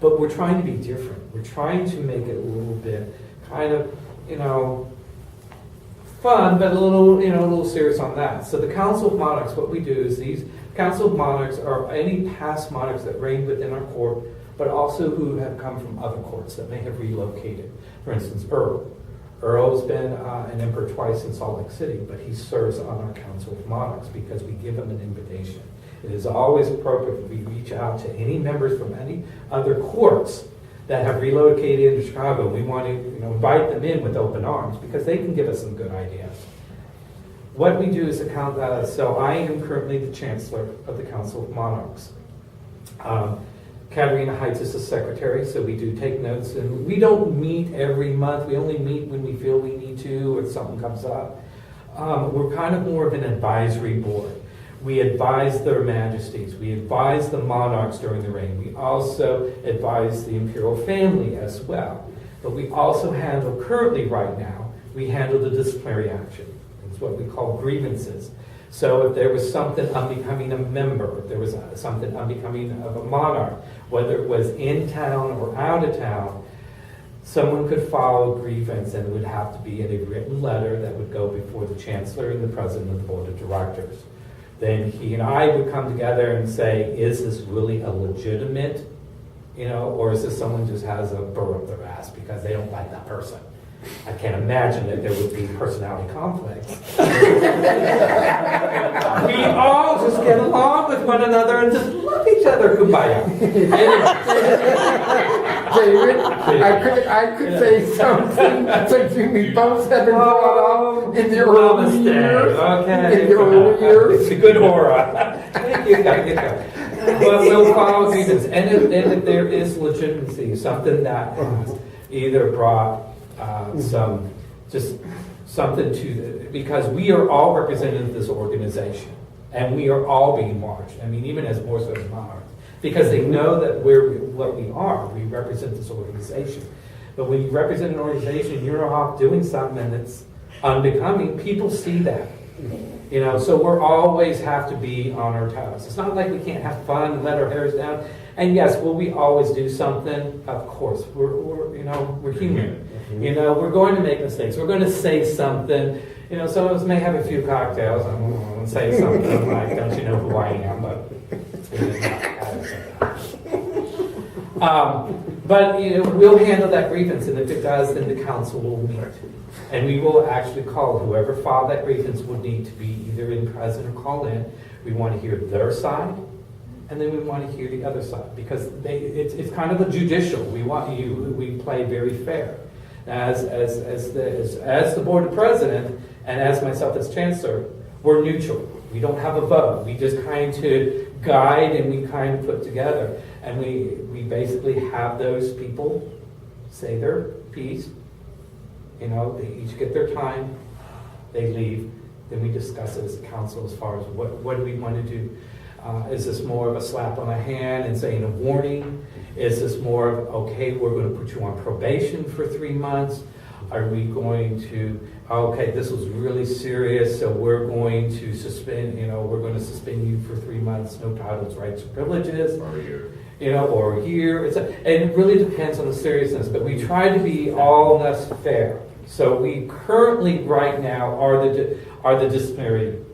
but we're trying to be different. We're trying to make it a little bit kind of, fun, but a little serious on that. So the Council of Monarchs, what we do is these Council of Monarchs are any past monarchs that reigned within our court, but also who have come from other courts that may have relocated. For instance, Earl. Earl's been an emperor twice in Salt Lake City, but he serves on our Council of Monarchs because we give him an invitation. It is always appropriate that we reach out to any members from any other courts that have relocated into Chicago. We want to invite them in with open arms because they can give us some good ideas. What we do is so I am currently the Chancellor of the Council of Monarchs. Katerina Heights is the secretary, so we do take notes, and we don't meet every month. We only meet when we feel we need to or something comes up. We're kind of more of an advisory board. We advise their majesties. We advise the monarchs during the reign. We also advise the imperial family as well. But we also handle, currently right now, we handle the disciplinary action. It's what we call grievances. So if there was something unbecoming a member, if there was something unbecoming of a monarch, whether it was in town or out of town, someone could file a grievance, and it would have to be in a written letter that would go before the Chancellor and the President of the Board of Directors. Then he and I would come together and say, is this really a legitimate, or is this someone just has a burr up their ass because they don't like that person? I can't imagine that there would be personality conflicts. We all just get along with one another and just love each other. Kumbaya. David, I could say something since we both have been brought up in the early years. Okay. In the early years. It's a good aura. Thank you. But we'll follow grievance. And if there is legitimacy, something that has either brought something to because we are all represented in this organization, and we are all being watched. I mean, even as more so as monarchs, because they know that what we are. We represent this organization. But when you represent an organization, you're off doing something that's unbecoming. People see that. So we're always have to be on our toes. It's not like we can't have fun and let our hairs down. And yes, will we always do something? Of course, we're human. We're going to make mistakes. We're going to say something. Some of us may have a few cocktails and say something like, "Don't you know who I am?" But we'll handle that grievance, and if it does, then the council will meet, and we will actually call whoever filed that grievance would need to be either in present or call in. We want to hear their side. And then we want to hear the other side, because it's kind of a judicial. We play very fair. As the board of president and as myself as chancellor, we're neutral. We don't have a vote. We just kind of guide and we kind of put together. And we basically have those people say their piece. They each get their time. They leave. Then we discuss it as a council as far as what do we want to do. Is this more of a slap on the hand and saying a warning? Is this more of, okay, we're going to put you on probation for 3 months? Are we going to, okay, this was really serious, so we're going to suspend, we're going to suspend you for 3 months, no titles, rights, or privileges. Or a year. Or a year. And it really depends on the seriousness, but we try to be all less fair. So we currently, right now, are the disciplinary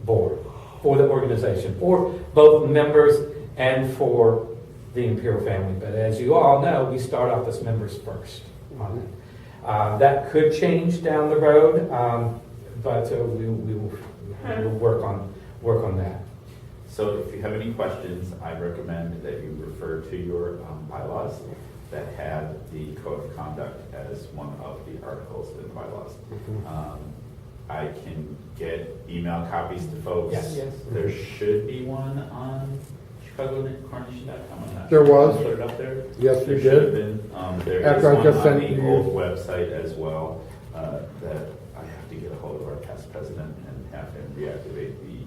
board for the organization, for both members and for the Imperial family. But as you all know, we start off as members first on it. That could change down the road, but we will work on that. So if you have any questions, I recommend that you refer to your bylaws that have the code of conduct as one of the articles in the bylaws. I can get email copies to folks. Yes. There should be one on ChicagoCoronation.com. I'm not There sure was. if I put it up there. Yes, There you should have did. been. There is After I one just on sent the you- old website as well that I have to get a hold of our past president and have him reactivate the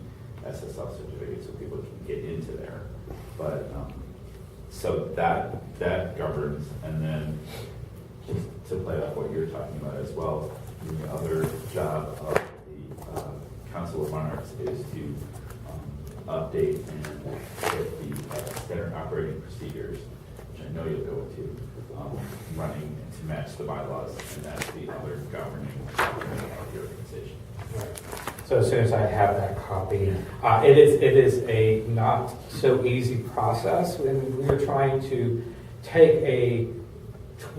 SSL certificate so people can get into there. But so that governs, and then to play off what you're talking about as well, the other job of the Council of Monarchs is to update and get the standard operating procedures, which I know you'll go into, running to match the bylaws, and that's the other governing of the organization. So as soon as I have that copy, it is a not so easy process. When we are trying to take a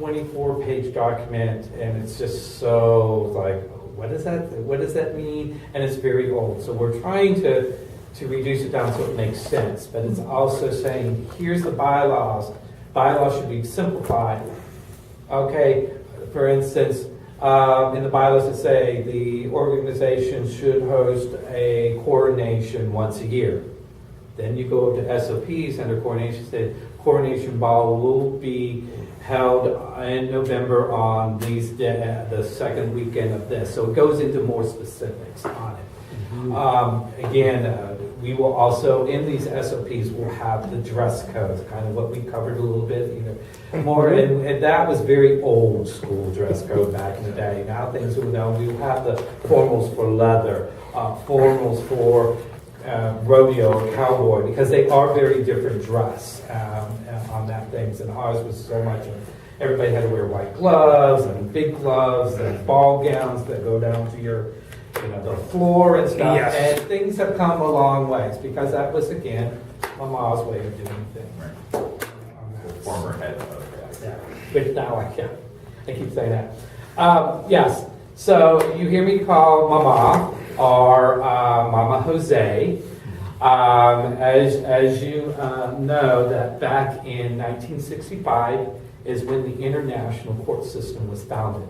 24-page document, and it's just so like, what does that mean? And it's very old. So we're trying to reduce it down so it makes sense. But it's also saying, here's the bylaws. Bylaws should be simplified. Okay, for instance, in the bylaws that say the organization should host a coronation once a year. Then you go up to SOPs under coronation, say coronation ball will be held in November on the second weekend of this. So it goes into more specifics on it. Again, we will also, in these SOPs, we'll have the dress codes, kind of what we covered a little bit, more, and that was very old school dress code back in the day. Now things we will have the formals for leather, formals for rodeo or cowboy, because they are very different dress on that things. And ours was so much, everybody had to wear white gloves and big gloves and ball gowns that go down to your, the floor and stuff. Yes. And things have come a long ways, because that was, again, Mama's way of doing things. Right. Former head of Yeah, but now I can't. I keep saying that. Yes, so you hear me call Mama or Mama Jose. As you know, that back in 1965 is when the international court system was founded.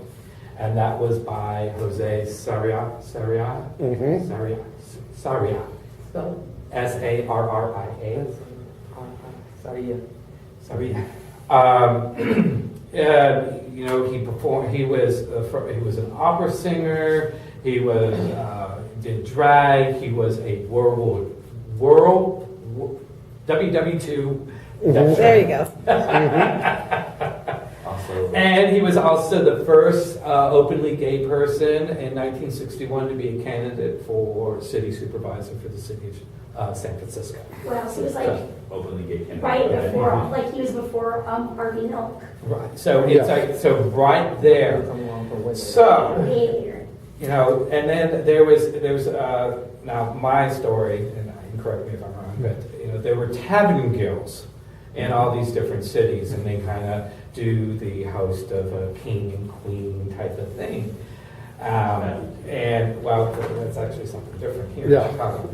And that was by Jose Sarria, Sarria, So, Sarria. sorry, yeah. Sarria. He performed. He was an opera singer. He was did drag. He was a world WW2. There you go. Also, And he was also the first openly gay person in 1961 to be a candidate for city supervisor for the city of San Francisco. Wow, so it was like openly gay candidate. right before, like he was before Harvey Milk. Right. So it's right there. So. Way later. And then there's now my story, and you can correct me if I'm wrong, but there were tavern guilds in all these different cities, and they kind of do the host of a king and queen type of thing. And well, that's actually something different here in Chicago.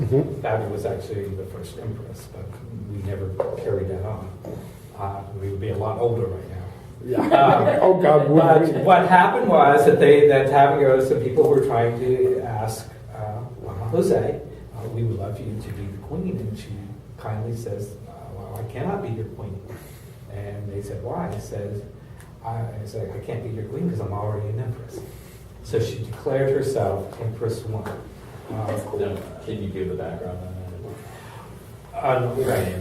That was actually the first empress, but we never carried that on. We would be a lot older right now. Yeah. Oh God. But what happened was that that tavern goes, some people were trying to ask Mama Jose, we would love you to be the queen, and she kindly says, well, I cannot be your queen. And they said, why? I said, I can't be your queen because I'm already an empress. So she declared herself Empress One. Can you give the background on that? Right.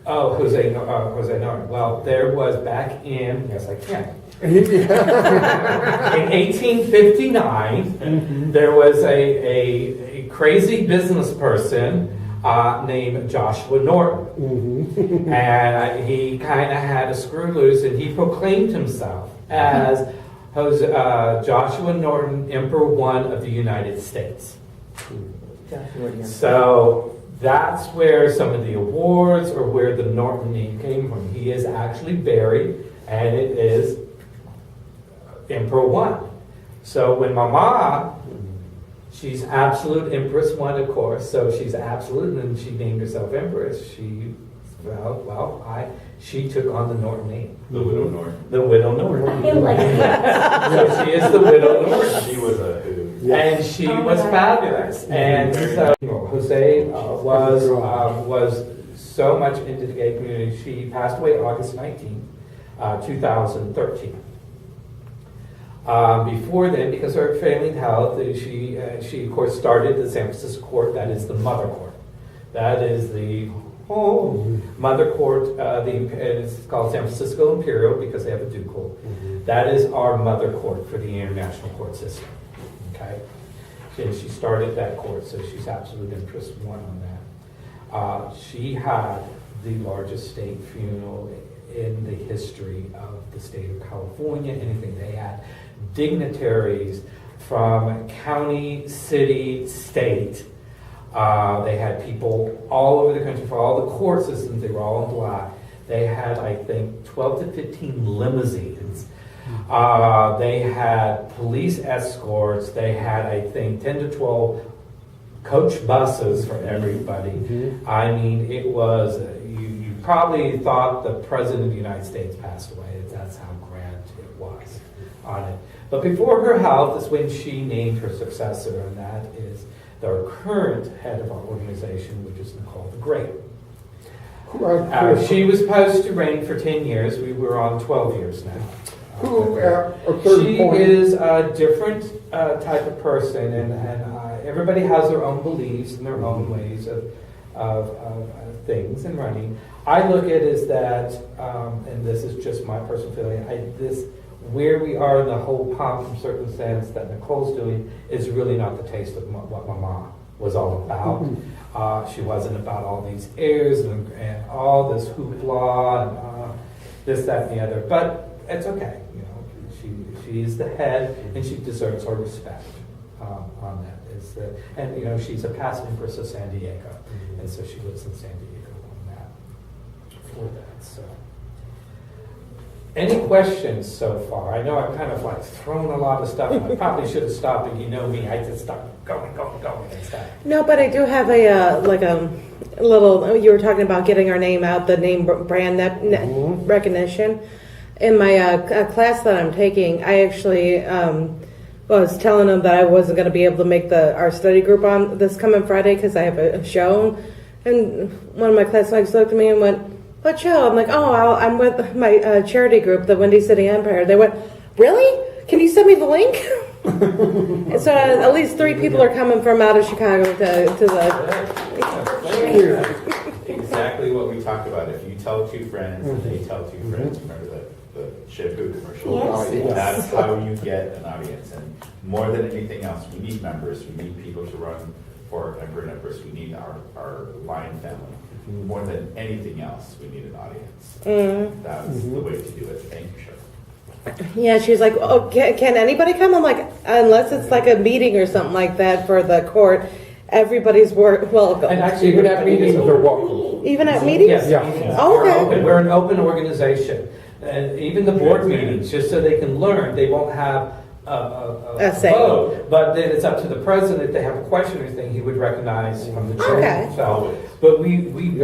Oh, Jose Norton. Well, there was back in, yes, I can. In 1859, there was a crazy business person named Joshua Norton. And he kind of had a screw loose, and he proclaimed himself as Joshua Norton, Emperor One of the United States. So that's where some of the awards or where the Norton name came from. He is actually buried, and it is Emperor One. So when Mama, she's absolute Empress One, of course, so she's absolute, and she named herself Empress. She took on the Norton name. The Widow Norton. The Widow Norton. I like that. So she is the Widow Norton. She was a who. And she was fabulous. And so Jose was so much into the gay community. She passed away August 19, 2013. Before then, because of her failing health, she of course started the San Francisco court. That is the mother court. That is the mother court. It's called San Francisco Imperial because they have a ducal. That is our mother court for the international court system. Okay, and she started that court, so she's absolute Empress One on that. She had the largest state funeral in the history of the state of California. Anything they had, dignitaries from county, city, state. They had people all over the country for all the court systems. They were all in black. They had, I think, 12 to 15 limousines. They had police escorts. They had, I think, 10 to 12 coach buses for everybody. I mean, it was, you probably thought the President of the United States passed away. That's how grand it was on it. But before her health is when she named her successor, and that is the current head of our organization, which is Nicole the Great. She was supposed to reign for 10 years. We were on 12 years now. She is a different type of person, and everybody has their own beliefs and their own ways of things and running. I look at it as that, and this is just my personal feeling, where we are in the whole pomp and circumstance that Nicole's doing is really not the taste of what Mama was all about. She wasn't about all these airs and all this hoopla and this, that, and the other. But it's okay, you know. She is the head, and she deserves our respect on that. And you know, she's a past Empress of San Diego, and so she lives in San Diego on that for that. So, any questions so far? I know I've kind of like thrown a lot of stuff. I probably should have stopped, but you know me, I just start going and stuff. No, but I do have a little. You were talking about getting our name out, the name brand recognition. In my class that I'm taking, I actually was telling them that I wasn't going to be able to make our study group on this coming Friday because I have a show. And one of my classmates looked at me and went, "What show?" I'm like, "Oh, I'm with my charity group, the Windy City Empire." They went, "Really? Can you send me the link?" So at least 3 people are coming from out of Chicago to the. Exactly what we talked about. If you tell 2 friends and they tell 2 friends, remember the shampoo commercial? Yes. That's how you get an audience. And more than anything else, we need members. We need people to run for Emperor and Empress. We need our Lion family. More than anything else, we need an audience. That's the way to do it. Thank you, Cheryl. Yeah, she's like, "Oh, can anybody come?" I'm like, "Unless it's like a meeting or something like that for the court, everybody's welcome." And actually, Even at meetings, they're welcome. Even at meetings? Yes, Yeah. meetings Oh, are okay. open. We're an open organization. And even the board meetings, just so they can learn, they won't have a say. vote. But then it's up to the president. If they have a question or anything, he would recognize from the chair. Okay. So, but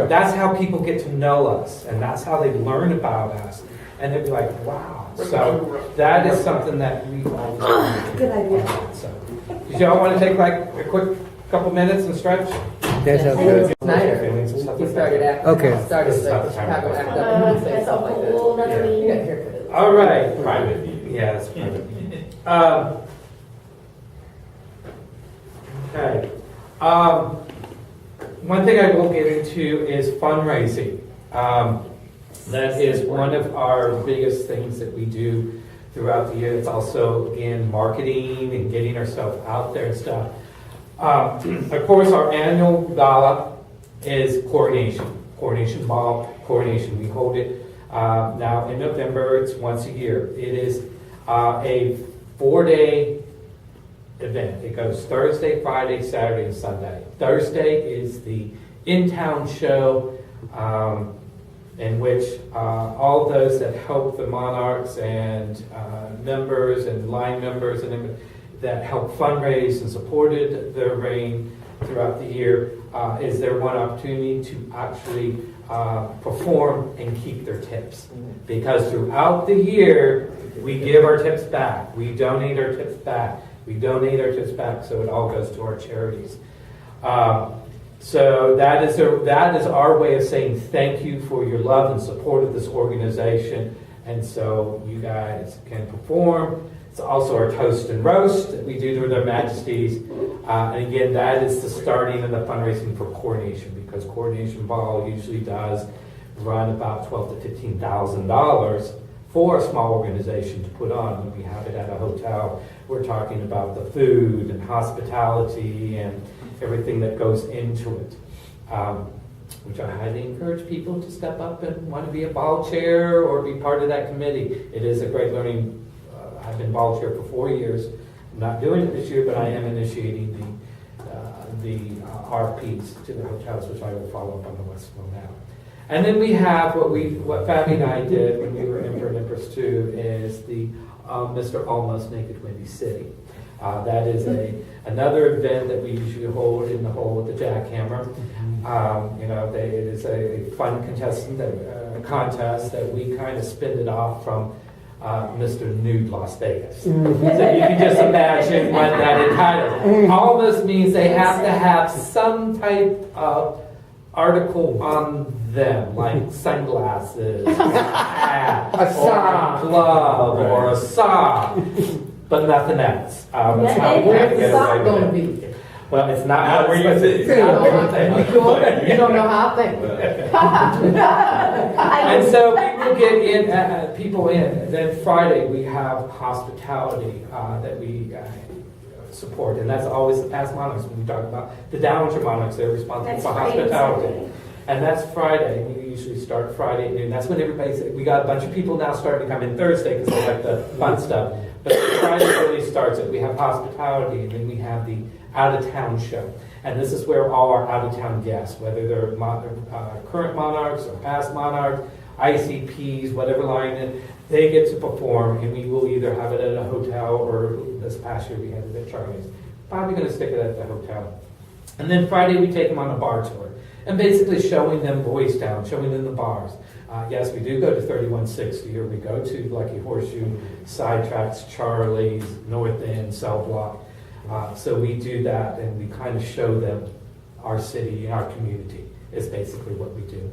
that's how people get to know us, and that's how they learn about us. And they'd be like, wow. So that is something that we always do. Good idea. So, do y'all want to take like a quick couple minutes and stretch? That sounds good. Snyder. Feelings and stuff He like started that. acting. Okay. Started This is not like the time. Chicago act up and say That's a stuff like that. whole nother Yeah. You meeting. got a haircut. All right. Private meeting. Yeah, it's private. Okay. One thing I will get into is fundraising. That is one of our biggest things that we do throughout the year. It's also, again, marketing and getting ourselves out there and stuff. Of course, our annual gala is coronation ball, coronation. We hold it now in November. It's once a year. It is a 4-day event. It goes Thursday, Friday, Saturday, and Sunday. Thursday is the in-town show in which all those that help the Monarchs and members and line members and that help fundraise and supported their reign throughout the year is their one opportunity to actually perform and keep their tips. Because throughout the year, we give our tips back. We donate our tips back. So it all goes to our charities. So that is our way of saying thank you for your love and support of this organization. And so you guys can perform. It's also our toast and roast that we do to their majesties. And again, that is the starting of the fundraising for coronation, because coronation ball usually does run about $12,000 to $15,000 for a small organization to put on. When we have it at a hotel, we're talking about the food and hospitality and everything that goes into it, which I highly encourage people to step up and want to be a ball chair or be part of that committee. It is a great learning. I've been ball chair for 4 years. I'm not doing it this year, but I am initiating the RPs to the hotels, which I will follow up on the West Flow now. And then we have what Fabi and I did when we were Emperor and Empress 2 is the Mr. Almost Naked Windy City. That is another event that we usually hold in the hole with the jackhammer. It is a fun contest that we kind of spin it off from Mr. Nude Las Vegas. So you can just imagine what that entitles. Almost means they have to have some type of article on them, like sunglasses, or a hat, A sock. or a glove, or a sock, but nothing else. That's how we Where's kind of the get sock away gonna with it. be? Well, it's not Not where you think. You don't know how to think. You don't know how to think. And so we will get people in. Then Friday we have hospitality that we support, and that's always the past monarchs. When we talk about the Dowager monarchs, they're responsible That's for Friday and hospitality. Saturday. And that's Friday. We usually start Friday at noon. That's when everybody's, we got a bunch of people now starting to come in Thursday because they like the fun stuff. But Friday really starts it. We have hospitality, and then we have the out-of-town show. And this is where all our out-of-town guests, whether they're current monarchs or past monarchs, ICPs, whatever line in, they get to perform, and we will either have it at a hotel or this past year we had it at Charlie's. Probably going to stick it at the hotel. And then Friday we take them on a bar tour. And basically showing them Boys Town, showing them the bars. Yes, we do go to 3160, or we go to Lucky Horseshoe, Sidetracks, Charlie's, North End, Cell Block. So we do that, and we kind of show them our city and our community is basically what we do.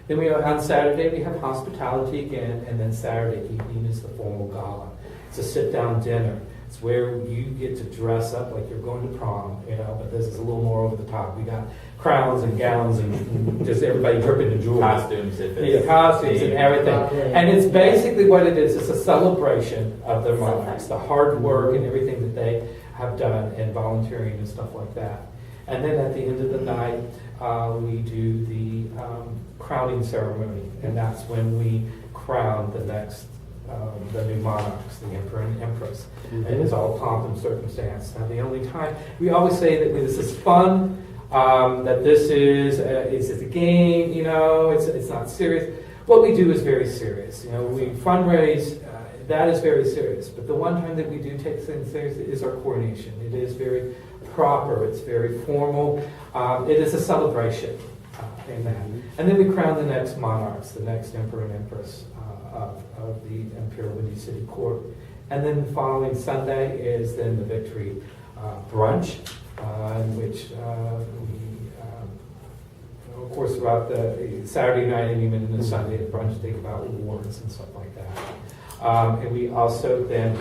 Then on Saturday we have hospitality again, and then Saturday evening is the formal gala. It's a sit-down dinner. It's where you get to dress up like you're going to prom, but this is a little more over the top. We got crowns and gowns and just everybody dripping in jewelry. Costumes, Costumes and everything. And it's basically what it is. It's a celebration of their monarchs, the hard work and everything that they have done, and volunteering and stuff like that. And then at the end of the night, we do the crowning ceremony, and that's when we crown the new monarchs, the emperor and empress. And it's all pomp and circumstance. Now, the only time we always say that this is fun, that this is a game, it's not serious. What we do is very serious. We fundraise. That is very serious. But the one time that we do take things seriously is our coronation. It is very proper. It's very formal. It is a celebration in that. And then we crown the next monarchs, the next emperor and empress of the Imperial Windy City Court. And then the following Sunday is then the victory brunch, in which of course, throughout the Saturday night and even in the Sunday at brunch, think about awards and stuff like that. And we also then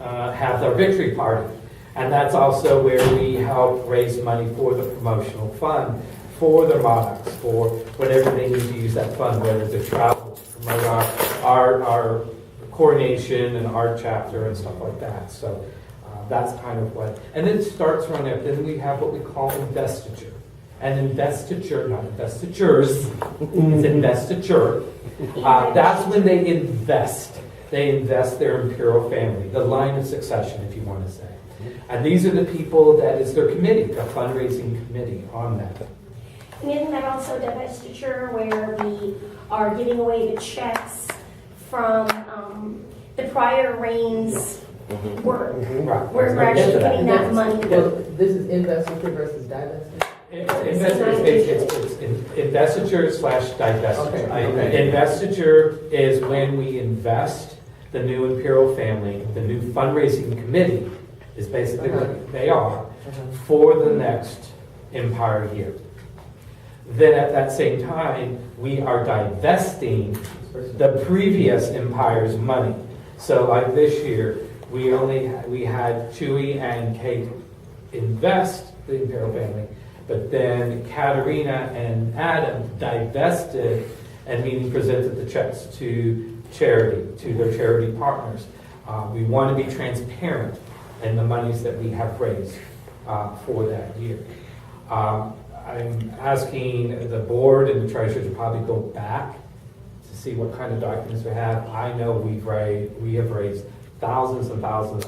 have our victory party. And that's also where we help raise money for the promotional fund for the monarchs, for whatever they need to use that fund, whether it's a travel to promote our coronation and our chapter and stuff like that. So that's kind of what, and then it starts from there. Then we have what we call investiture. And investiture, not investitures, it's investiture. That's when they invest. They invest their imperial family, the line of succession, if you want to say. And these are the people that is their committee, the fundraising committee on that. And isn't that also divestiture where we are giving away the checks from the prior reigns work? Right. We're actually getting that money. Well, this is investiture versus divestiture? It's investiture / divestiture. Okay. Investiture is when we invest the new imperial family, the new fundraising committee is basically what they are for the next empire year. Then at that same time, we are divesting the previous empire's money. So like this year, we had Chewie and Kate invest the imperial family, but then Katerina and Adam divested, and meaning presented the checks to charity, to their charity partners. We want to be transparent in the monies that we have raised for that year. I'm asking the board and the treasurer to probably go back to see what kind of documents we have. I know we have raised thousands and thousands,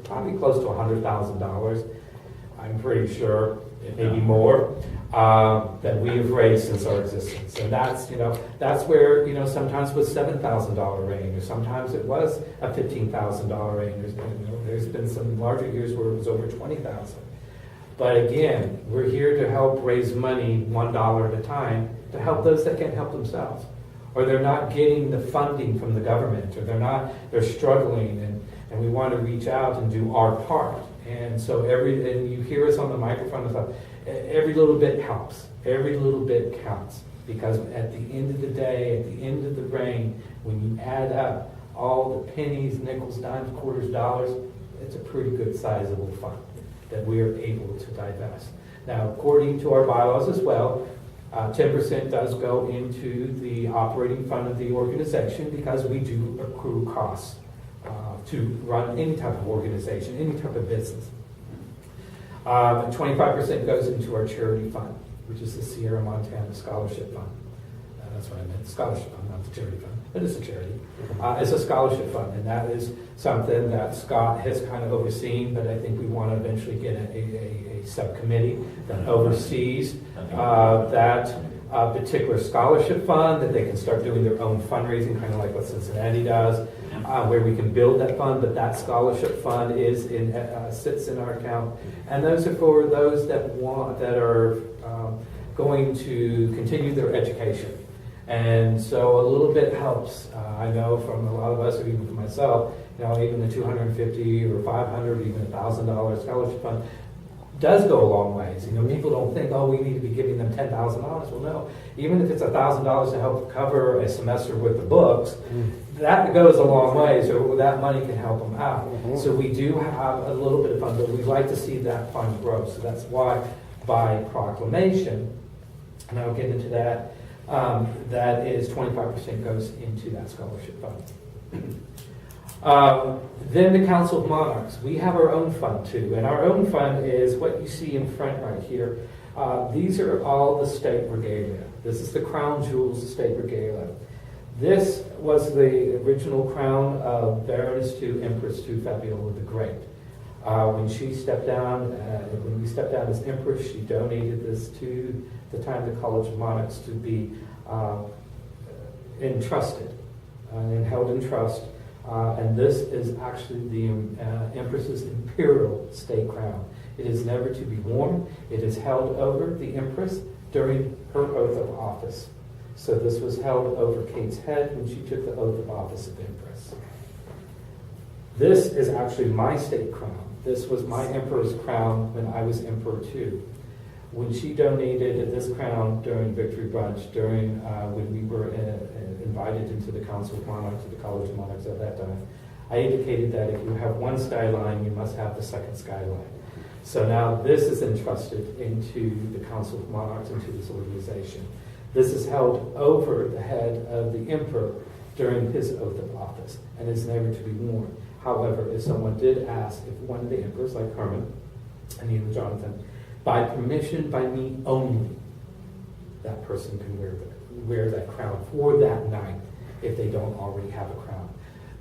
probably close to $100,000. I'm pretty sure, maybe more, that we have raised since our existence. And that's where, sometimes it was $7,000 range, or sometimes it was a $15,000 range. There's been some larger years where it was over $20,000. But again, we're here to help raise money $1 at a time to help those that can't help themselves, or they're not getting the funding from the government, or they're struggling, and we want to reach out and do our part. And so and you hear us on the microphone and stuff, every little bit helps. Every little bit counts. Because at the end of the day, at the end of the reign, when you add up all the pennies, nickels, dimes, quarters, dollars, it's a pretty good sizable fund that we are able to divest. Now, according to our bylaws as well, 10% does go into the operating fund of the organization because we do accrue costs to run any type of organization, any type of business. 25% goes into our charity fund, which is the Sierra Montana Scholarship Fund. That's what I meant, scholarship fund, not the charity fund, but it's a charity. It's a scholarship fund, and that is something that Scott has kind of overseen, but I think we want to eventually get a subcommittee that oversees that particular scholarship fund, that they can start doing their own fundraising, kind of like what Cincinnati does, where we can build that fund, but that scholarship fund is sits in our account. And those are for those that are going to continue their education. And so a little bit helps. I know from a lot of us, or even for myself, even the $250 or $500, even $1,000 scholarship fund does go a long ways. People don't think, oh, we need to be giving them $10,000. Well, no. Even if it's $1,000 to help cover a semester worth of books, that goes a long way. So that money can help them out. So we do have a little bit of fund, but we'd like to see that fund grow. So that's why, by proclamation, and I'll get into that. That is 25% goes into that scholarship fund. Then the Council of Monarchs. We have our own fund too, and our own fund is what you see in front right here. These are all the state regalia. This is the crown jewels, the state regalia. This was the original crown of Baroness to Empress to Fabiola the Great. When she stepped down, when we stepped down as Empress, she donated this to the time the College of Monarchs to be entrusted and held in trust. And this is actually the Empress's Imperial state crown. It is never to be worn. It is held over the Empress during her oath of office. So this was held over Kate's head when she took the oath of office of Empress. This is actually my state crown. This was my emperor's crown when I was emperor too. When she donated this crown during Victory Brunch, during when we were invited into the Council of Monarchs, to the College of Monarchs at that time, I indicated that if you have one skyline, you must have the second skyline. So now this is entrusted into the Council of Monarchs, into this organization. This is held over the head of the emperor during his oath of office, and is never to be worn. However, if someone did ask if one of the emperors, like Herman and even Jonathan, by permission by me only, that person can wear that crown for that night if they don't already have a crown.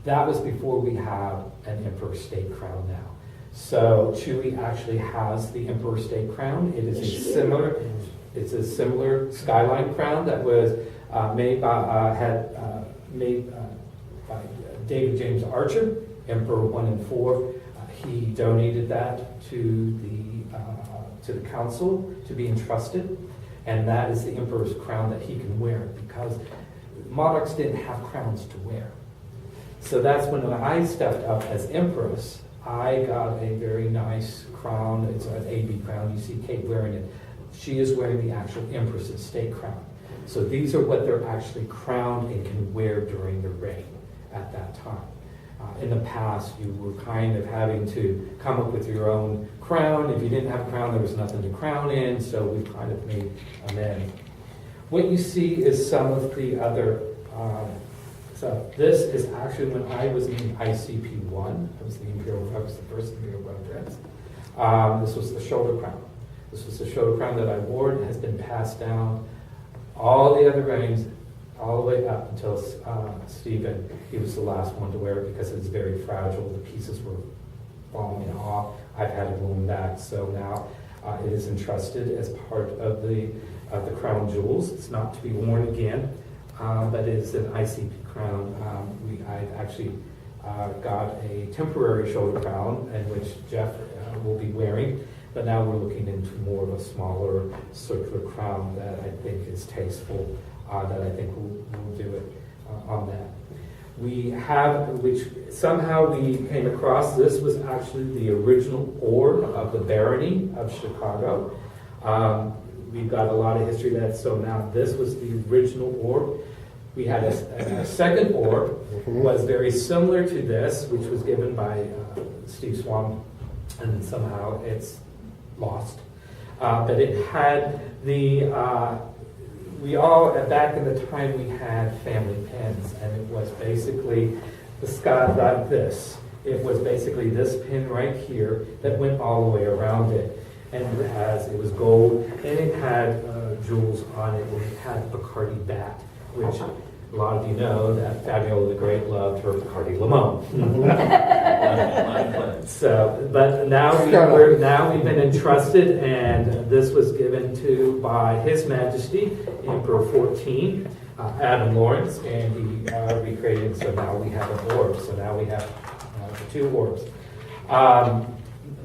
That was before we have an emperor state crown now. So Chewy actually has the emperor state crown. It is a similar skyline crown that was made by David James Archer, Emperor 1 and 4. He donated that to the council to be entrusted, and that is the emperor's crown that he can wear, because monarchs didn't have crowns to wear. So that's when I stepped up as empress. I got a very nice crown. It's an AB crown. You see Kate wearing it. She is wearing the actual empress's state crown. So these are what they're actually crowned and can wear during the reign at that time. In the past, you were kind of having to come up with your own crown. If you didn't have a crown, there was nothing to crown in, so we kind of made amends. What you see is some of the other stuff. This is actually when I was in ICP1. I was the first Imperial Crown Prince. This was the shoulder crown. This was the shoulder crown that I wore. It has been passed down all the other reigns, all the way up until Stephen. He was the last one to wear it because it's very fragile. The pieces were falling off. I've had it blown back, so now it is entrusted as part of the crown jewels. It's not to be worn again, but it is an ICP crown. I actually got a temporary shoulder crown, in which Jeff will be wearing. But now we're looking into more of a smaller circular crown that I think is tasteful, that I think we'll do it on that. We have, which somehow we came across, this was actually the original orb of the barony of Chicago. We've got a lot of history of that, so now this was the original orb. We had a second orb, was very similar to this, which was given by Steve Swan, and then somehow it's lost. But it had we all, back in the time, we had family pens, and it was basically the sky like this. It was basically this pin right here that went all the way around it. And it was gold, and it had jewels on it, and it had a Bacardi bat, which a lot of you know that Fabiola the Great loved her Bacardi Limon. So, but now we've been entrusted, and this was given to by His Majesty Emperor 14, Adam Lawrence, and he recreated. So now we have an orb. So now we have the 2 orbs.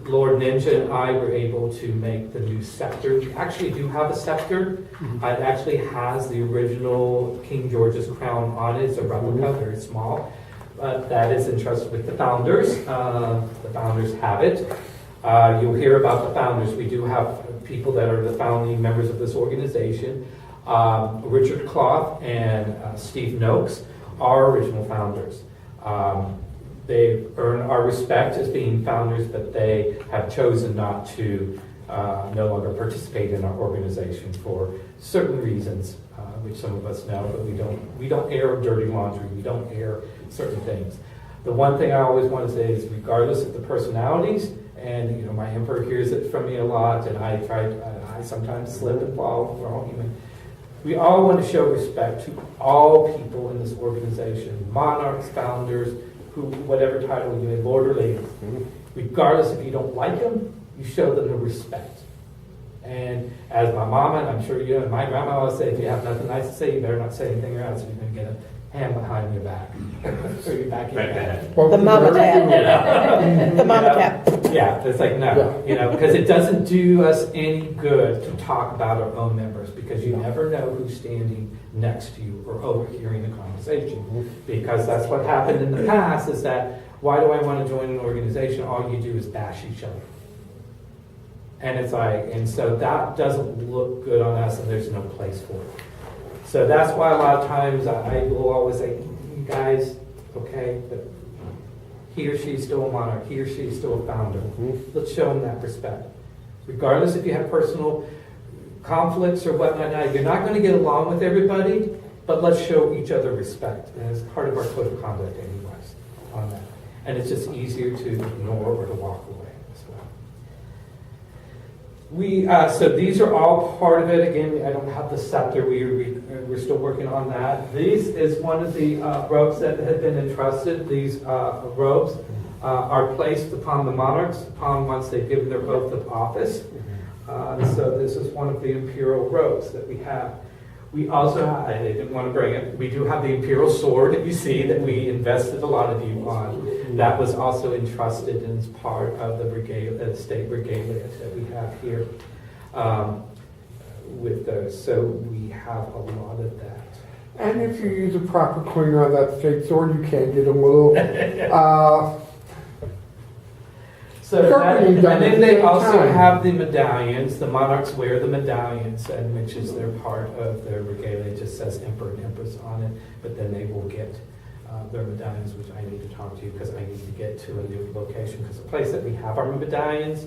Lord Ninja and I were able to make the new scepter. We actually do have a scepter. It actually has the original King George's crown on it. It's a replica, very small. But that is entrusted with the founders. The founders have it. You'll hear about the founders. We do have people that are the founding members of this organization. Richard Cloth and Steve Noakes are original founders. They earn our respect as being founders, but they have chosen not to no longer participate in our organization for certain reasons, which some of us know, but we don't air dirty laundry. We don't air certain things. The one thing I always want to say is, regardless of the personalities, and my emperor hears it from me a lot, and I sometimes slip and fall. We're all human. We all want to show respect to all people in this organization, monarchs, founders, whatever title you have, lord or lady. Regardless if you don't like them, you show them the respect. And as my mama, and I'm sure you and my grandma always say, if you have nothing nice to say, you better not say anything else, you're going to get a hand behind your back. So you're back in your head. Well, The mama tap. The mama tap. Yeah, it's like, no, because it doesn't do us any good to talk about our own members, because you never know who's standing next to you or overhearing the conversation. Because that's what happened in the past, is that, why do I want to join an organization? All you do is bash each other. And it's like, and so that doesn't look good on us, and there's no place for it. So that's why a lot of times I will always say, you guys, okay, but he or she is still a monarch, he or she is still a founder. Let's show them that respect. Regardless if you have personal conflicts or whatnot, you're not going to get along with everybody, but let's show each other respect. And it's part of our code of conduct anyways on that. And it's just easier to ignore or to walk away as well. So these are all part of it. Again, I don't have the scepter. We're still working on that. This is one of the robes that had been entrusted. These robes are placed upon the monarchs once they've given their oath of office. So this is one of the imperial robes that we have. We also, I didn't want to bring it, we do have the imperial sword that you see that we invested a lot of you on. That was also entrusted and is part of the state regalia that we have here with those. So we have a lot of that. And if you use a proper cleaner on that state sword, you can get a little So that, and then they also time. have the medallions. The monarchs wear the medallions, and which is their part of their regalia. It just says Emperor and Empress on it, but then they will get their medallions, which I need to talk to you because I need to get to a new location, because the place that we have our medallions,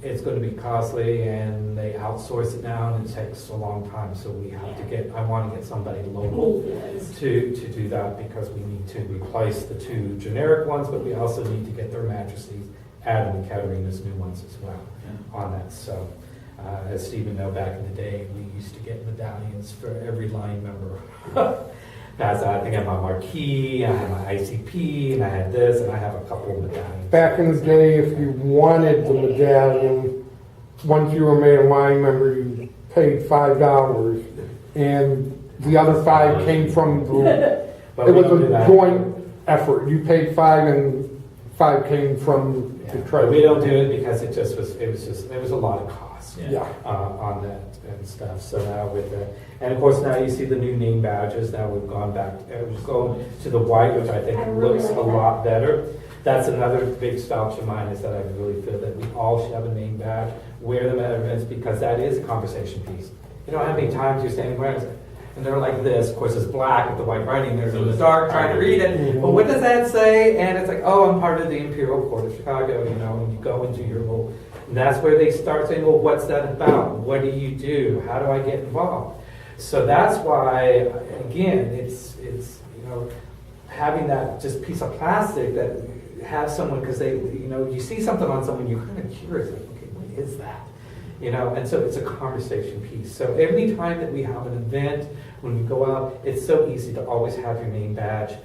it's going to be costly, and they outsource it now, and it takes a long time. So we have to get, I want to get somebody local to do that, because we need to replace the 2 generic ones, but we also need to get their Majesties, Adam and Katerina's new ones as well on that. So as Stephen know, back in the day, we used to get medallions for every line member. That's, I think I have my marquee, I have my ICP, and I had this, and I have a couple of medallions. Back in the day, if you wanted the medallion, once you were made a line member, you paid $5, and the other 5 came from the. But It was we don't do a that. joint effort. You paid 5, and 5 came from the But treasury. we don't do it because it was a lot of cost Yeah. on that and stuff. So now with the, and of course now you see the new name badges. Now we've gone back, we've gone to the white, which I think I really looks like a that. lot better. That's another big vouch of mine, is that I really feel that we all should have a name badge, wear them at events, because that is a conversation piece. You know how many times you're standing where and they're like this. Of course, it's black with the white writing. There's in the dark trying to read it. But what does that say? And it's like, oh, I'm part of the Imperial Court of Chicago, and you go into your little, and that's where they start saying, well, what's that about? What do you do? How do I get involved? So that's why, again, it's having that just piece of plastic that has someone, because they, you see something on someone, you're kind of curious, like, okay, what is that? And so it's a conversation piece. So every time that we have an event, when we go out, it's so easy to always have your name badge.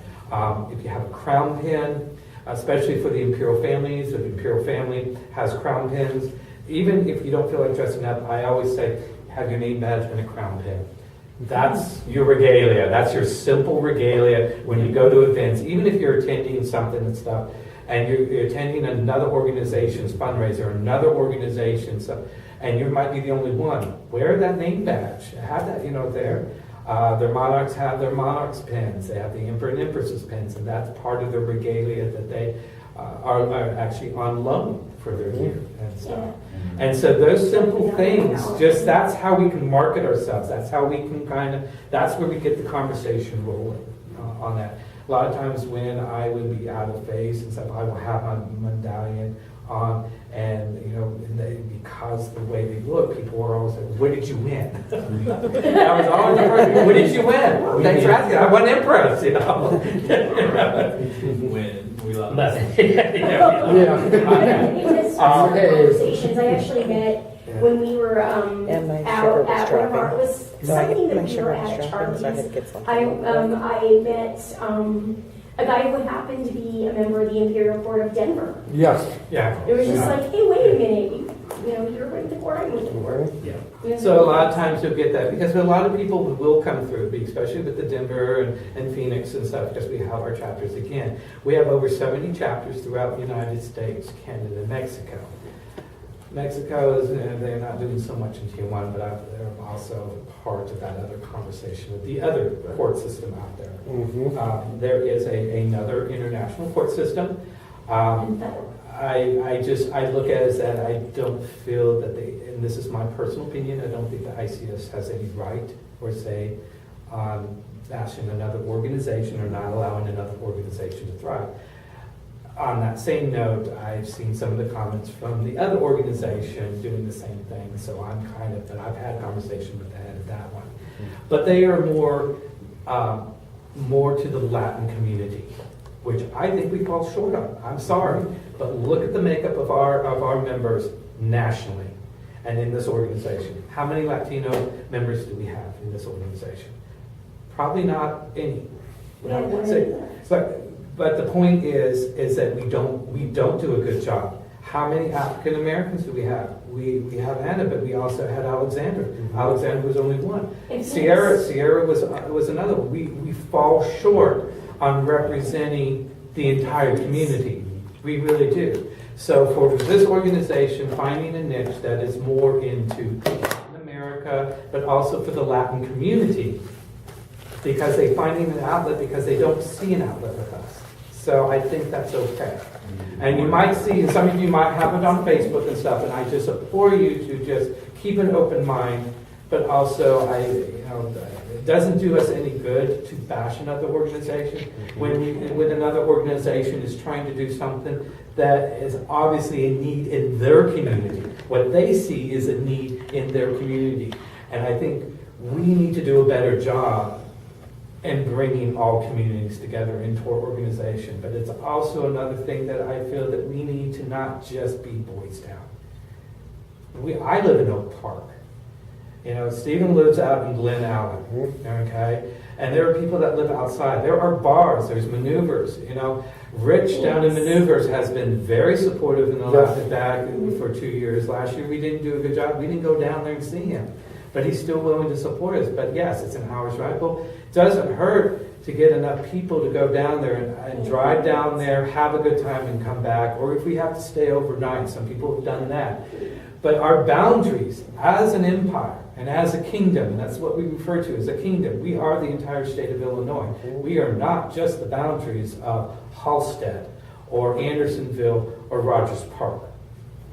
If you have a crown pin, especially for the Imperial families, if the Imperial family has crown pins, even if you don't feel like dressing up, I always say, have your name badge and a crown pin. That's your regalia. That's your simple regalia when you go to events, even if you're attending something and stuff, and you're attending another organization's fundraiser, another organization, and you might be the only one. Wear that name badge. Have that, there. Their monarchs have their monarchs pins. They have the emperor and empress's pins, and that's part of their regalia that they are actually on loan for their year and stuff. And so those simple things, just that's how we can market ourselves. That's how we can that's where we get the conversation rolling on that. A lot of times when I would be out of phase and stuff, I will have my medallion on, and because the way they look, people are always like, "What did you win?" That was always the first. What did you win? Well, thanks for asking. I won Empress. When we love Conversations I actually met when we were And my out sugar was at one of our, it dropping. was No, something my that we sugar were was at dropping, so I had to Charlie's. get something. I met a guy who happened to be a member of the Imperial Court of Denver. Yes. Yeah. It was just like, hey, wait a minute, you're with the court, I'm with the court. Yeah. So a lot of times you'll get that, because a lot of people will come through, especially with the Denver and Phoenix and stuff, because we have our chapters again. We have over 70 chapters throughout the United States, Canada, and Mexico. Mexico is, they're not doing so much in Tijuana, but they're also part of that other conversation with the other court system out there. Mm-hmm. There is another international court system. I look at it as that I don't feel that and this is my personal opinion, I don't think the ICS has any right or say on bashing another organization or not allowing another organization to thrive. On that same note, I've seen some of the comments from the other organization doing the same thing, so but I've had conversation with the head of that one. But they are more to the Latin community, which I think we fall short on. I'm sorry, but look at the makeup of our members nationally and in this organization. How many Latino members do we have in this organization? Probably not any. But the point is that we don't do a good job. How many African Americans do we have? We have Anna, but we also had Alexander. Alexander was only one. Sierra was another one. We fall short on representing the entire community. We really do. So for this organization, finding a niche that is more into Latin America, but also for the Latin community, because they're finding an outlet because they don't see an outlet with us. So I think that's okay. And you might see, some of you might have it on Facebook and stuff, and I just implore you to just keep an open mind, but also it doesn't do us any good to bash another organization when another organization is trying to do something that is obviously a need in their community. What they see is a need in their community. And I think we need to do a better job in bringing all communities together into our organization. But it's also another thing that I feel that we need to not just be Boys Town. I live in Oak Park. Stephen lives out in Glen Allen, okay? And there are people that live outside. There are bars, there's maneuvers, Rich down in Maneuvers has been very supportive in the last back for 2 years. Last year we didn't do a good job. We didn't go down there and see him. But he's still willing to support us. But yes, it's an hour's drive. Well, it doesn't hurt to get enough people to go down there and drive down there, have a good time and come back. Or if we have to stay overnight, some people have done that. But our boundaries as an empire and as a kingdom, and that's what we refer to as a kingdom, we are the entire state of Illinois. We are not just the boundaries of Halsted or Andersonville or Rogers Park.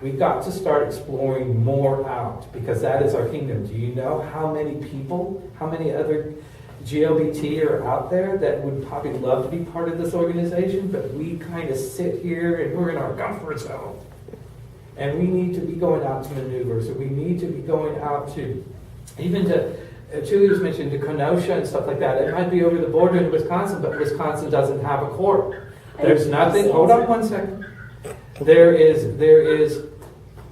We've got to start exploring more out because that is our kingdom. Do you know how many people, how many other GLBT are out there that would probably love to be part of this organization, but we kind of sit here and we're in our comfort zone. And we need to be going out to maneuvers, or we need to be going out to even Julie was mentioning the Kenosha and stuff like that. It might be over the border in Wisconsin, but Wisconsin doesn't have a court. There's nothing, hold on one second. There is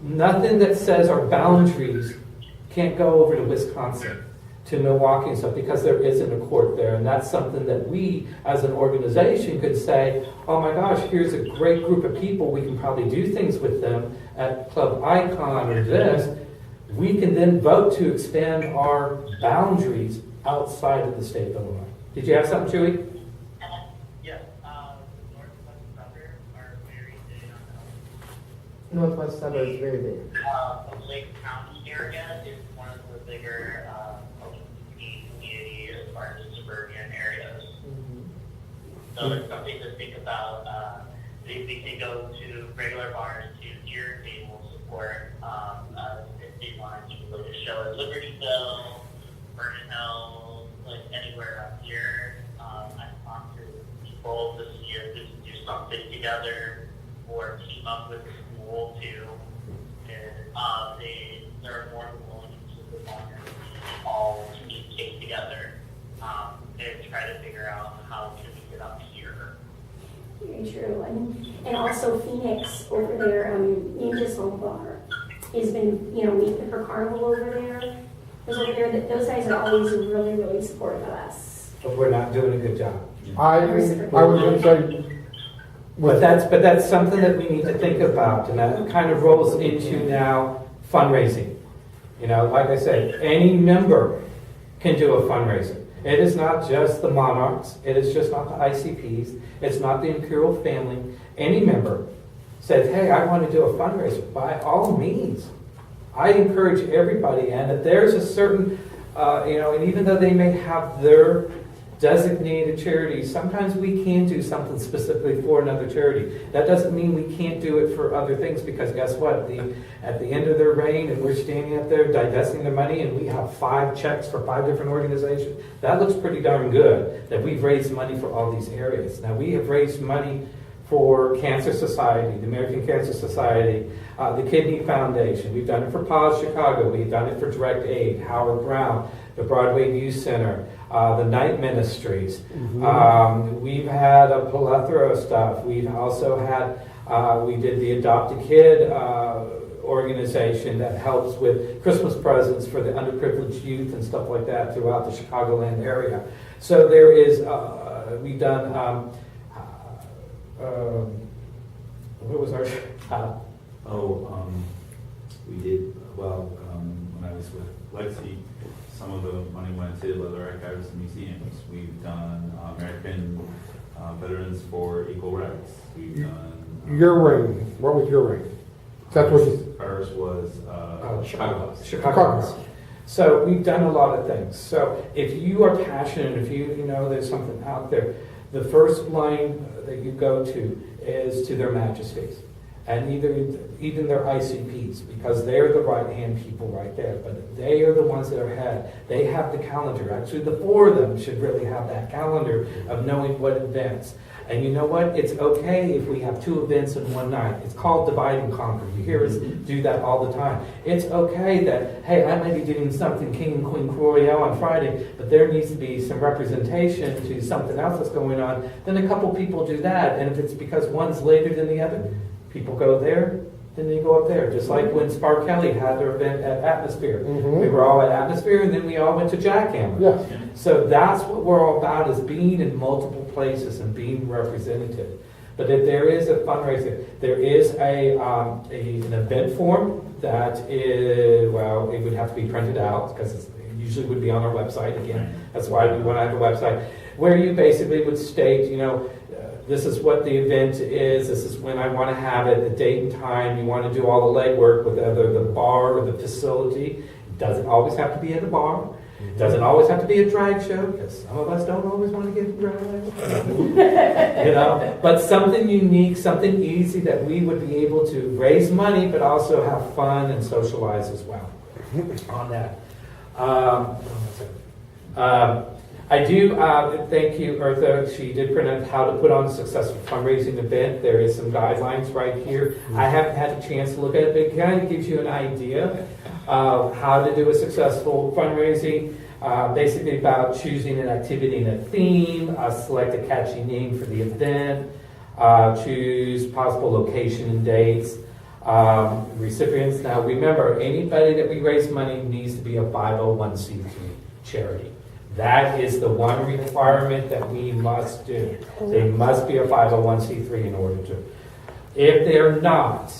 nothing that says our boundaries can't go over to Wisconsin, to Milwaukee and stuff, because there isn't a court there. And that's something that we, as an organization, could say, oh my gosh, here's a great group of people. We can probably do things with them at Club Icon or this. We can then vote to expand our boundaries outside of the state of Illinois. Did you have something, Chewy? Yes, northwest suburbs are very big Northwest suburbs, very big. the Lake County area is one of the bigger community as far as suburban areas. So it's something to think about. They can go to regular bars to deer table support if they want to go to show at Libertyville, Vernon Hills, like anywhere up here. I've talked to people this year to do something together or team up with the school too. And they're more than willing to put on all communicate together and try to figure out how can we get up here. Very true. And also Phoenix over there, Ninja's Home Bar has been, her carnival over there. Those over there, those guys are always really, really supportive of us. But we're not doing a good job. I was going to say, But that's something that we need to think about, and that kind of rolls into now fundraising. Like I said, any member can do a fundraiser. It is not just the Monarchs. It is just not the ICPs. It's not the Imperial family. Any member says, hey, I want to do a fundraiser. By all means, I encourage everybody. And if there's a certain, and even though they may have their designated charities, sometimes we can do something specifically for another charity. That doesn't mean we can't do it for other things, because guess what? At the end of their reign, and we're standing up there divesting the money, and we have 5 checks for 5 different organizations. That looks pretty darn good, that we've raised money for all these areas. Now, we have raised money for Cancer Society, the American Cancer Society, the Kidney Foundation. We've done it for Pause Chicago. We've done it for Direct Aid, Howard Brown, the Broadway Youth Center, the Night Ministries. We've had a plethora of stuff. We've also had, we did the Adopt a Kid organization that helps with Christmas presents for the underprivileged youth and stuff like that throughout the Chicagoland area. So there is, we've done, what was our, we did, when I was with Lexi, some of the money went to leather archives and museums. We've done American Veterans for Equal Rights. We've done... your reign. What was your reign? That's what you... Ours was Chicago. Chicago. So we've done a lot of things. So if you are passionate, if you know there's something out there, the first line that you go to is to their majesties. And even their ICPs, because they're the right-hand people right there. But they are the ones that are ahead. They have the calendar. Actually, the 4 of them should really have that calendar of knowing what events. And you know what? It's okay if we have 2 events in one night. It's called divide and conquer. You hear us do that all the time. It's okay that, hey, I may be doing something King and Queen Royale on Friday, but there needs to be some representation to something else that's going on. Then a couple people do that. And if it's because one's later than the other, people go there, then they go up there. Just like when Spark Kelly had their event at Atmosphere. We were all at Atmosphere, and then we all went to Jackhammer. Yes. So that's what we're all about, is being in multiple places and being represented. But if there is a fundraiser, there is an event form that is, well, it would have to be printed out, because it usually would be on our website. Again, that's why we want to have a website, where you basically would state, this is what the event is, this is when I want to have it, the date and time. You want to do all the legwork with either the bar or the facility. It doesn't always have to be at a bar. It doesn't always have to be a drag show, because some of us don't always want to get drag. But something unique, something easy that we would be able to raise money, but also have fun and socialize as well on that. I do thank you, Eartha. She did print out how to put on a successful fundraising event. There is some guidelines right here. I haven't had a chance to look at it, but it kind of gives you an idea of how to do a successful fundraising. basically about choosing an activity and a theme, select a catchy name for the event, choose possible location and dates. Recipients, now remember, anybody that we raise money needs to be a 501c3 charity. That is the one requirement that we must do. They must be a 501c3 in order to. If they're not,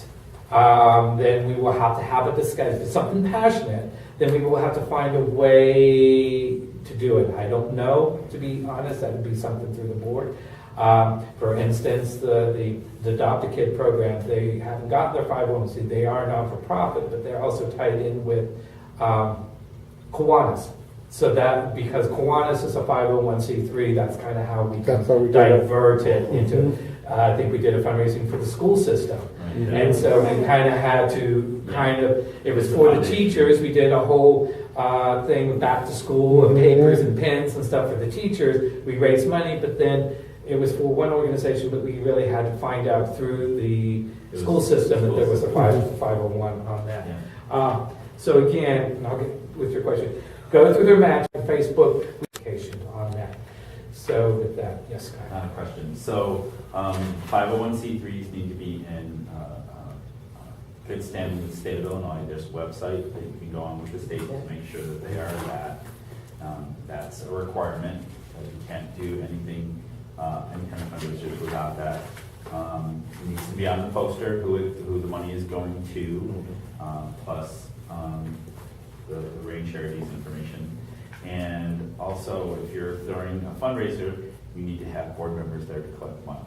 then we will have to have a discussion. If it's something passionate, then we will have to find a way to do it. I don't know, to be honest, that would be something through the board. For instance, the Adopt a Kid program, they haven't gotten their 501c. They are not-for-profit, but they're also tied in with Kiwanis. So that, because Kiwanis is a 501c3, that's kind of how we divert it into, I think we did a fundraising for the school system. And so we kind of had to it was for the teachers, we did a whole thing back to school and papers and pens and stuff for the teachers. We raised money, but then it was for one organization, but we really had to find out through the school system that there was a 501 on that. So again, and I'll get with your question, go through their match on Facebook application on that. So with that, yes, Scott. Not a question. So 501c3s need to be in good standing with the state of Illinois. There's a website that you can go on with the state to make sure that they are that. That's a requirement. You can't do anything, any kind of fundraisers without that. It needs to be on the poster who the money is going to, plus the Rain Charities information. And also, if you're throwing a fundraiser, you need to have board members there to collect money.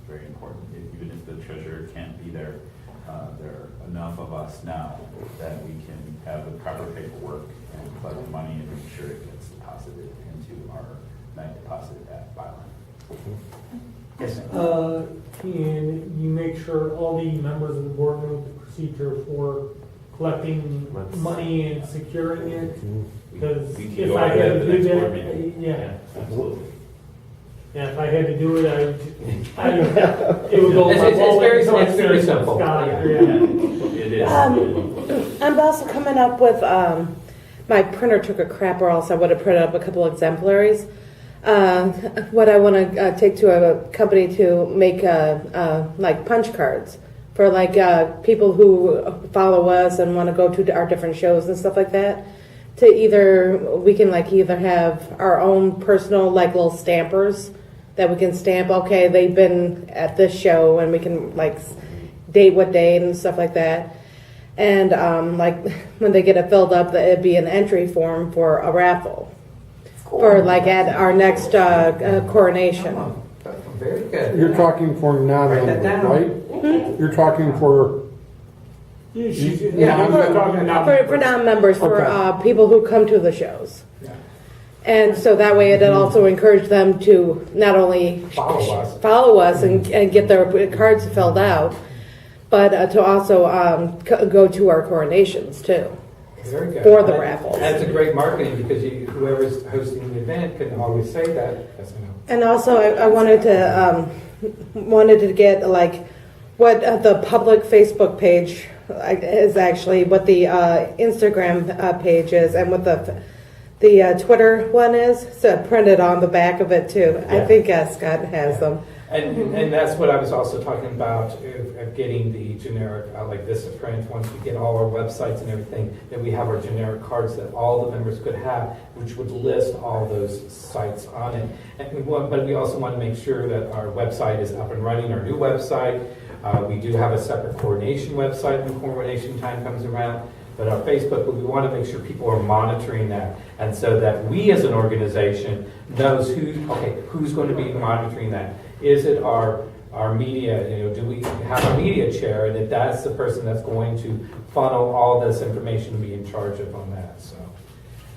Very important. Even if the treasurer can't be there, there are enough of us now that we can have the proper paperwork and collect the money and make sure it gets deposited into our night deposit at Byline. Yes, sir. Can you make sure all the members of the board know the procedure for collecting money and securing it? Because if I had to do that, yeah, absolutely. Yeah, if I had to do it, it would go. It's very simple. It is. I'm also coming up with, my printer took a crap or else I would have printed up a couple exemplaries. What I want to take to a company to make like punch cards for like people who follow us and want to go to our different shows and stuff like that. To we can either have our own personal like little stampers that we can stamp. Okay, they've been at this show, and we can date what date and stuff like that. And when they get it filled up, that it'd be an entry form for a raffle for at our next coronation. Oh, very good. You're talking for non-members, right? You're talking for... For non-members, for Okay. people who come to the shows. And so that way it'll also encourage them to not only follow us and get their cards filled out, but to also go to our coronations too. Very good. For the raffles. That's a great marketing because whoever's hosting the event can always say that. Yes, I know. And also I wanted to get what the public Facebook page is actually, what the Instagram page is, and what the Twitter one is. So printed on the back of it too. Yeah. I think Scott has them. And that's what I was also talking about, of getting the generic, like this print, once we get all our websites and everything, that we have our generic cards that all the members could have, which would list all those sites on it. But we also want to make sure that our website is up and running, our new website. We do have a separate coronation website when coronation time comes around. But our Facebook, but we want to make sure people are monitoring that, and so that we as an organization knows who's going to be monitoring that. Is it our media? Do we have a media chair, and if that's the person that's going to funnel all this information and be in charge of on that? So,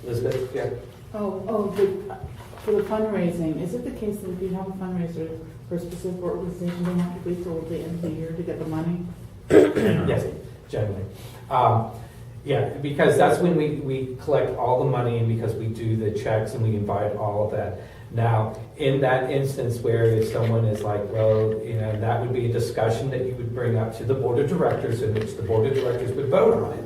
Elizabeth, yeah. For the fundraising, is it the case that if you have a fundraiser for a specific organization, they have to wait till the end of the year to get the money? Yes, generally. Yeah, because that's when we collect all the money, and because we do the checks and we invite all of that. Now, in that instance where if someone is that would be a discussion that you would bring up to the board of directors, in which the board of directors would vote on it.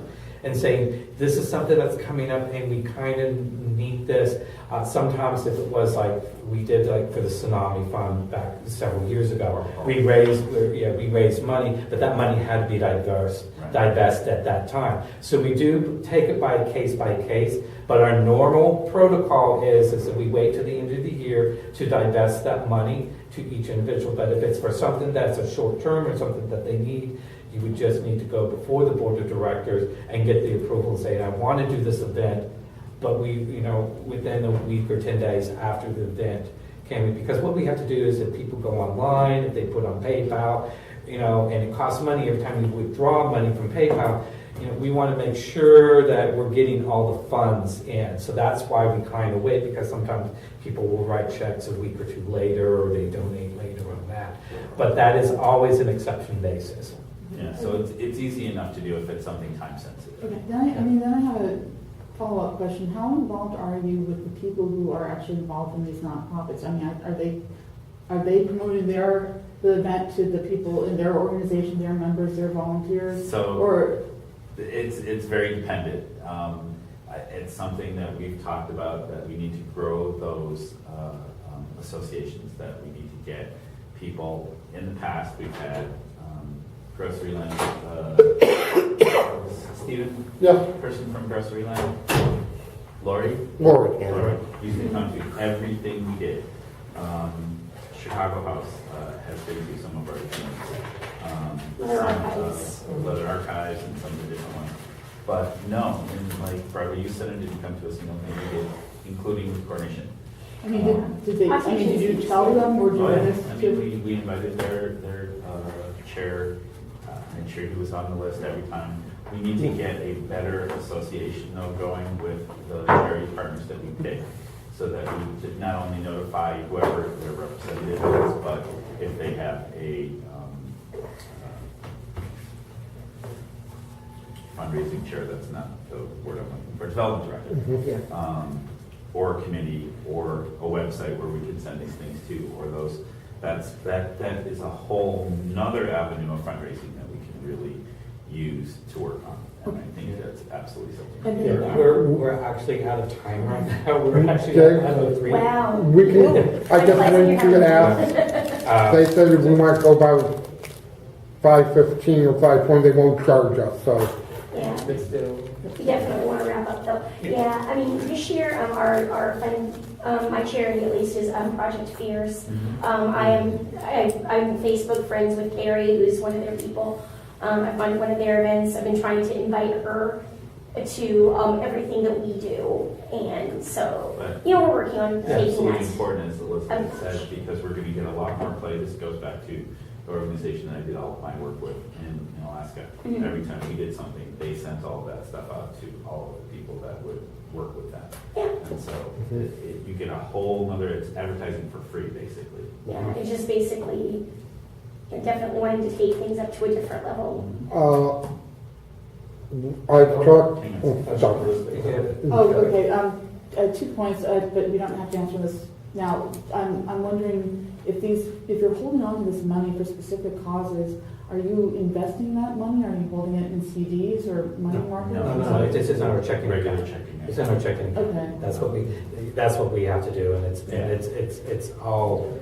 and saying, this is something that's coming up and we kind of need this. Sometimes if it was like, we did like for the tsunami fund back several years ago, we raised money, but that money had to be divested at that time. So we do take it by case, but our normal protocol is that we wait till the end of the year to divest that money to each individual. But if it's for something that's a short term or something that they need, you would just need to go before the board of directors and get the approval and say, I want to do this event, but within a week or 10 days after the event, can we? Because what we have to do is if people go online, if they put on PayPal, and it costs money every time you withdraw money from PayPal, we want to make sure that we're getting all the funds in. So that's why we kind of wait, because sometimes people will write checks a week or two later, or they donate later on that. But that is always an exception basis. Yeah, so it's easy enough to do if it's something time sensitive. Okay, then I have a follow-up question. How involved are you with the people who are actually involved in these nonprofits? I mean, are they promoting the event to the people in their organization, their members, their volunteers? So it's very dependent. It's something that we've talked about, that we need to grow those associations, that we need to get people. In the past, we've had Grocery Land, Stephen? Yeah. Person from Grocery Land? Lori used to come to everything we did. Chicago House has been to some of our events. Leather Archives and some of the different ones. But no, and like Prairie, you said it didn't come to us, maybe did, including coordination. I mean, did you tell them, or we invited their chair, and sure he was on the list every time. We need to get a better association though going with the charity partners that we pick, so that we not only notify whoever their representative is, but if they have a fundraising chair, that's not the word I'm looking for, development director, or a committee, or a website where we can send these things to, or those. That is a whole nother avenue of fundraising that we can really use to work on. And I think that's absolutely something. Yeah, we're actually out of time right now. We're actually out of 3. Wow. We can, I guess when you can ask, they said we might go by 5:15 or 5:20, they won't charge us, so. Yeah. But still. We definitely want to wrap up though. Yeah, I mean, this year, our fund, my charity at least is Project Fears. I'm Facebook friends with Carrie, who's one of their people. I funded one of their events. I've been trying to invite her to everything that we do, and so we're working on taking absolutely that. Important, as Elizabeth said, because we're going to get a lot more play. This goes back to the organization that I did all of my work with in Alaska. Every time we did something, they sent all that stuff out to all of the people that would work with that. And so you get a whole other, it's advertising for free, basically. Yeah, it's just basically definitely wanting to take things up to a different level. I talked. Okay. 2 points, but you don't have to answer this now. I'm wondering if you're holding on to this money for specific causes, are you investing that money? Are you holding it in CDs or money market? No. This is our checking Regular account. checking. It's in our checking account. Okay. That's what we have to do, and it's all.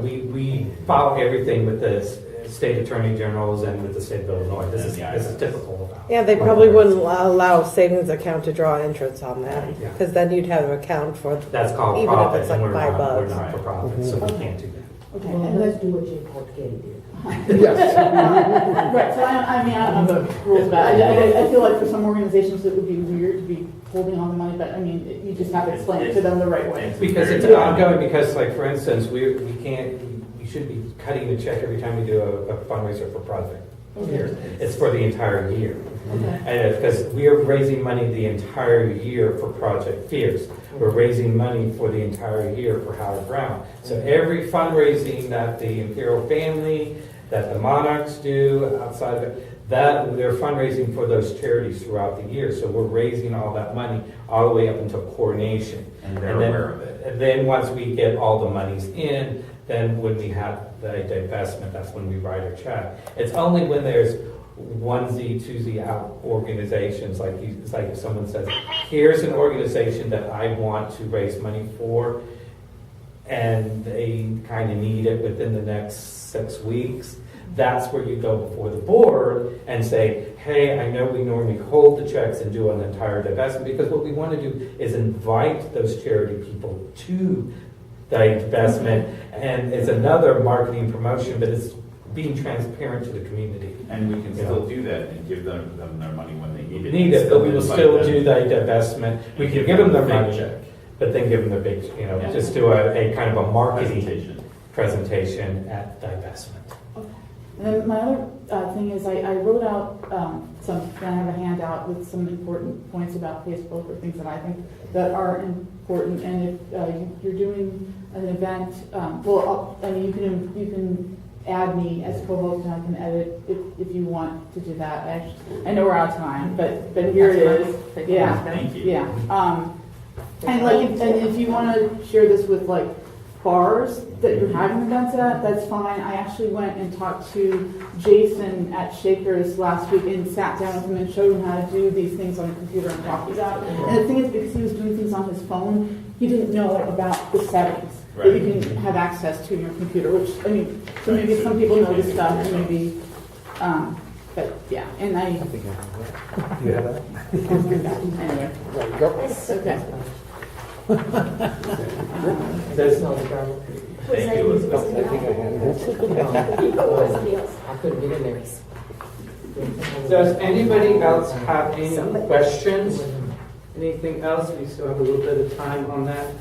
We follow everything with the state attorney generals and with the state of Illinois. This is typical. Yeah, they probably wouldn't allow savings account to draw interest on that, Yeah. because then you'd have an account for, That's called even profit, if it's like and we're $5. not for profit, so we can't do that. Okay. Well, And let's do what Jay Court Katie did. Yes. right. So I don't know the rules about it. I feel like for some organizations it would be weird to be holding on the money, but I mean, you just have to explain it to them the right way. Because it's ongoing, because like, for instance, we should be cutting a check every time we do a fundraiser for Project Fears. It's for the entire year. Okay. And because we are raising money the entire year for Project Fears. We're raising money for the entire year for Howard Brown. So every fundraising that the Imperial family, that the Monarchs do outside of it, that they're fundraising for those charities throughout the year. So we're raising all that money all the way up until coronation. And they're aware of it. And then once we get all the monies in, then when we have the divestment, that's when we write our check. It's only when there's onesie, twosie out organizations, it's like if someone says, here's an organization that I want to raise money for, and they kind of need it within the next 6 weeks, that's where you go before the board and say, hey, I know we normally hold the checks and do an entire divestment, because what we want to do is invite those charity people to the divestment, and it's another marketing promotion, but it's being transparent to the community. And we can still do that and give them their money when they need it. But we will still do the divestment. We can give them their money, but then give them the big, just do a kind of a marketing presentation at divestment. And then my other thing is I wrote out I have a handout with some important points about Facebook or things that I think that are important. And if you're doing an event, you can add me as co-host and I can edit if you want to do that. I know we're out of time, but here it is. Yeah, Thank you. Yeah. And if you want to share this with like bars that you're having events at, that's fine. I actually went and talked to Jason at Shakers last week and sat down with him and showed him how to do these things on a computer and talked about it. And the thing is, because he was doing things on his phone, he didn't know about the settings that you can have access to in your computer, which, so maybe some people know this stuff, and maybe, but yeah, and I. Do you have that? Anyway. There you go. Okay. There's Thank you, Elizabeth. I think I have it. I couldn't get in there. Does anybody else have any questions? Anything else? We still have a little bit of time on that.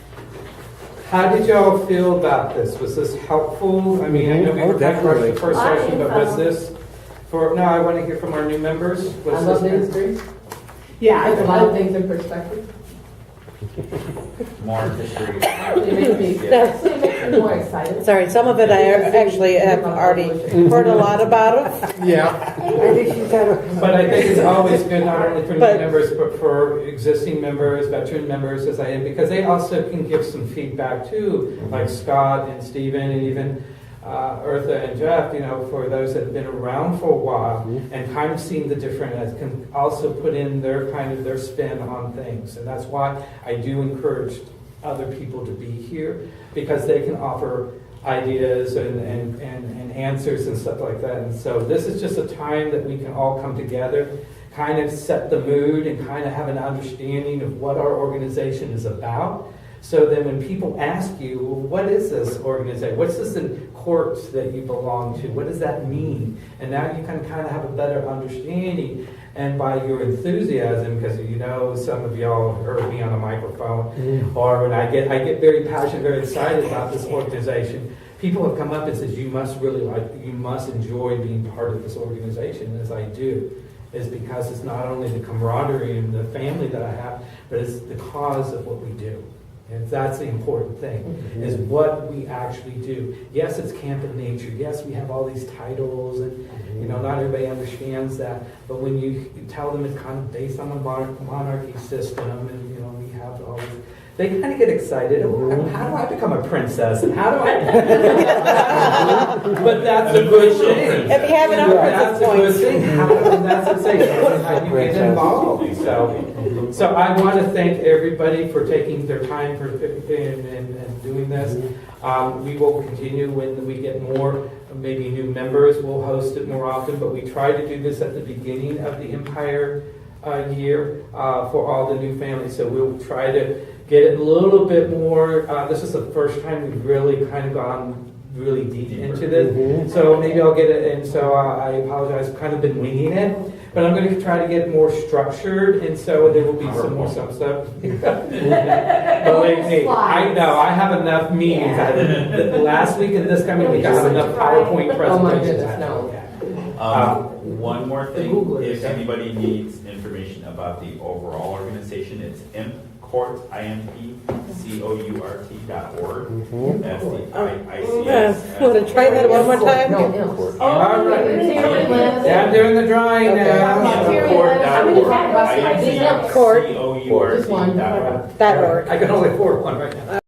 How did y'all feel about this? Was this helpful? I mean, I know we were kind of rushed the first session, but was this I want to hear from our new members. I love the history. Yeah, It's a lot of things in perspective. More history. It makes me more excited. Sorry, some of it I actually have already heard a lot about it. Yeah. But I think it's always good not only for new members, but for existing members, veteran members, as I am, because they also can give some feedback too, like Scott and Stephen and even Eartha and Jeff, for those that have been around for a while and kind of seen the different, can also put in their spin on things. And that's why I do encourage other people to be here, because they can offer ideas and answers and stuff like that. And so this is just a time that we can all come together, kind of set the mood and kind of have an understanding of what our organization is about. So then when people ask you, well, what is this organization? What's this in courts that you belong to? What does that mean? And now you can kind of have a better understanding. And by your enthusiasm, because some of y'all heard me on a microphone, or when I get very passionate, very excited about this organization, people have come up and said, you must enjoy being part of this organization, as I do. Is because it's not only the camaraderie and the family that I have, but it's the cause of what we do. And that's the important thing, is what we actually do. Yes, it's Camp of Nature. Yes, we have all these titles, and not everybody understands that. But when you tell them it's kind of based on a monarchy system, and we have all these, they kind of get excited. Oh, how do I become a princess? And how do I? But that's a good thing. If you have enough That's a princess good points. thing. That's the thing. How you get involved. So I want to thank everybody for taking their time and doing this. We will continue when we get more, maybe new members. We'll host it more often, but we try to do this at the beginning of the Empire year for all the new families. So we'll try to get it a little bit more. This is the first time we've really kind of gone really deep into this. So maybe I'll get it. And so I apologize. I've kind of been winging it. But I'm going to try to get more structured, and so there will be some stuff. Believe me, I know I have enough meetings. The last week and this coming week, I have enough PowerPoint presentations. Oh my goodness, no. One more thing, if anybody needs information about the overall organization, it's IMPCOURT, IMPCOURT.org. That's the ICS. Want to try that one more time? No. All right. Yeah, I'm doing the drawing now. Court. IMPCOURT.org. That work. I can only afford one right now.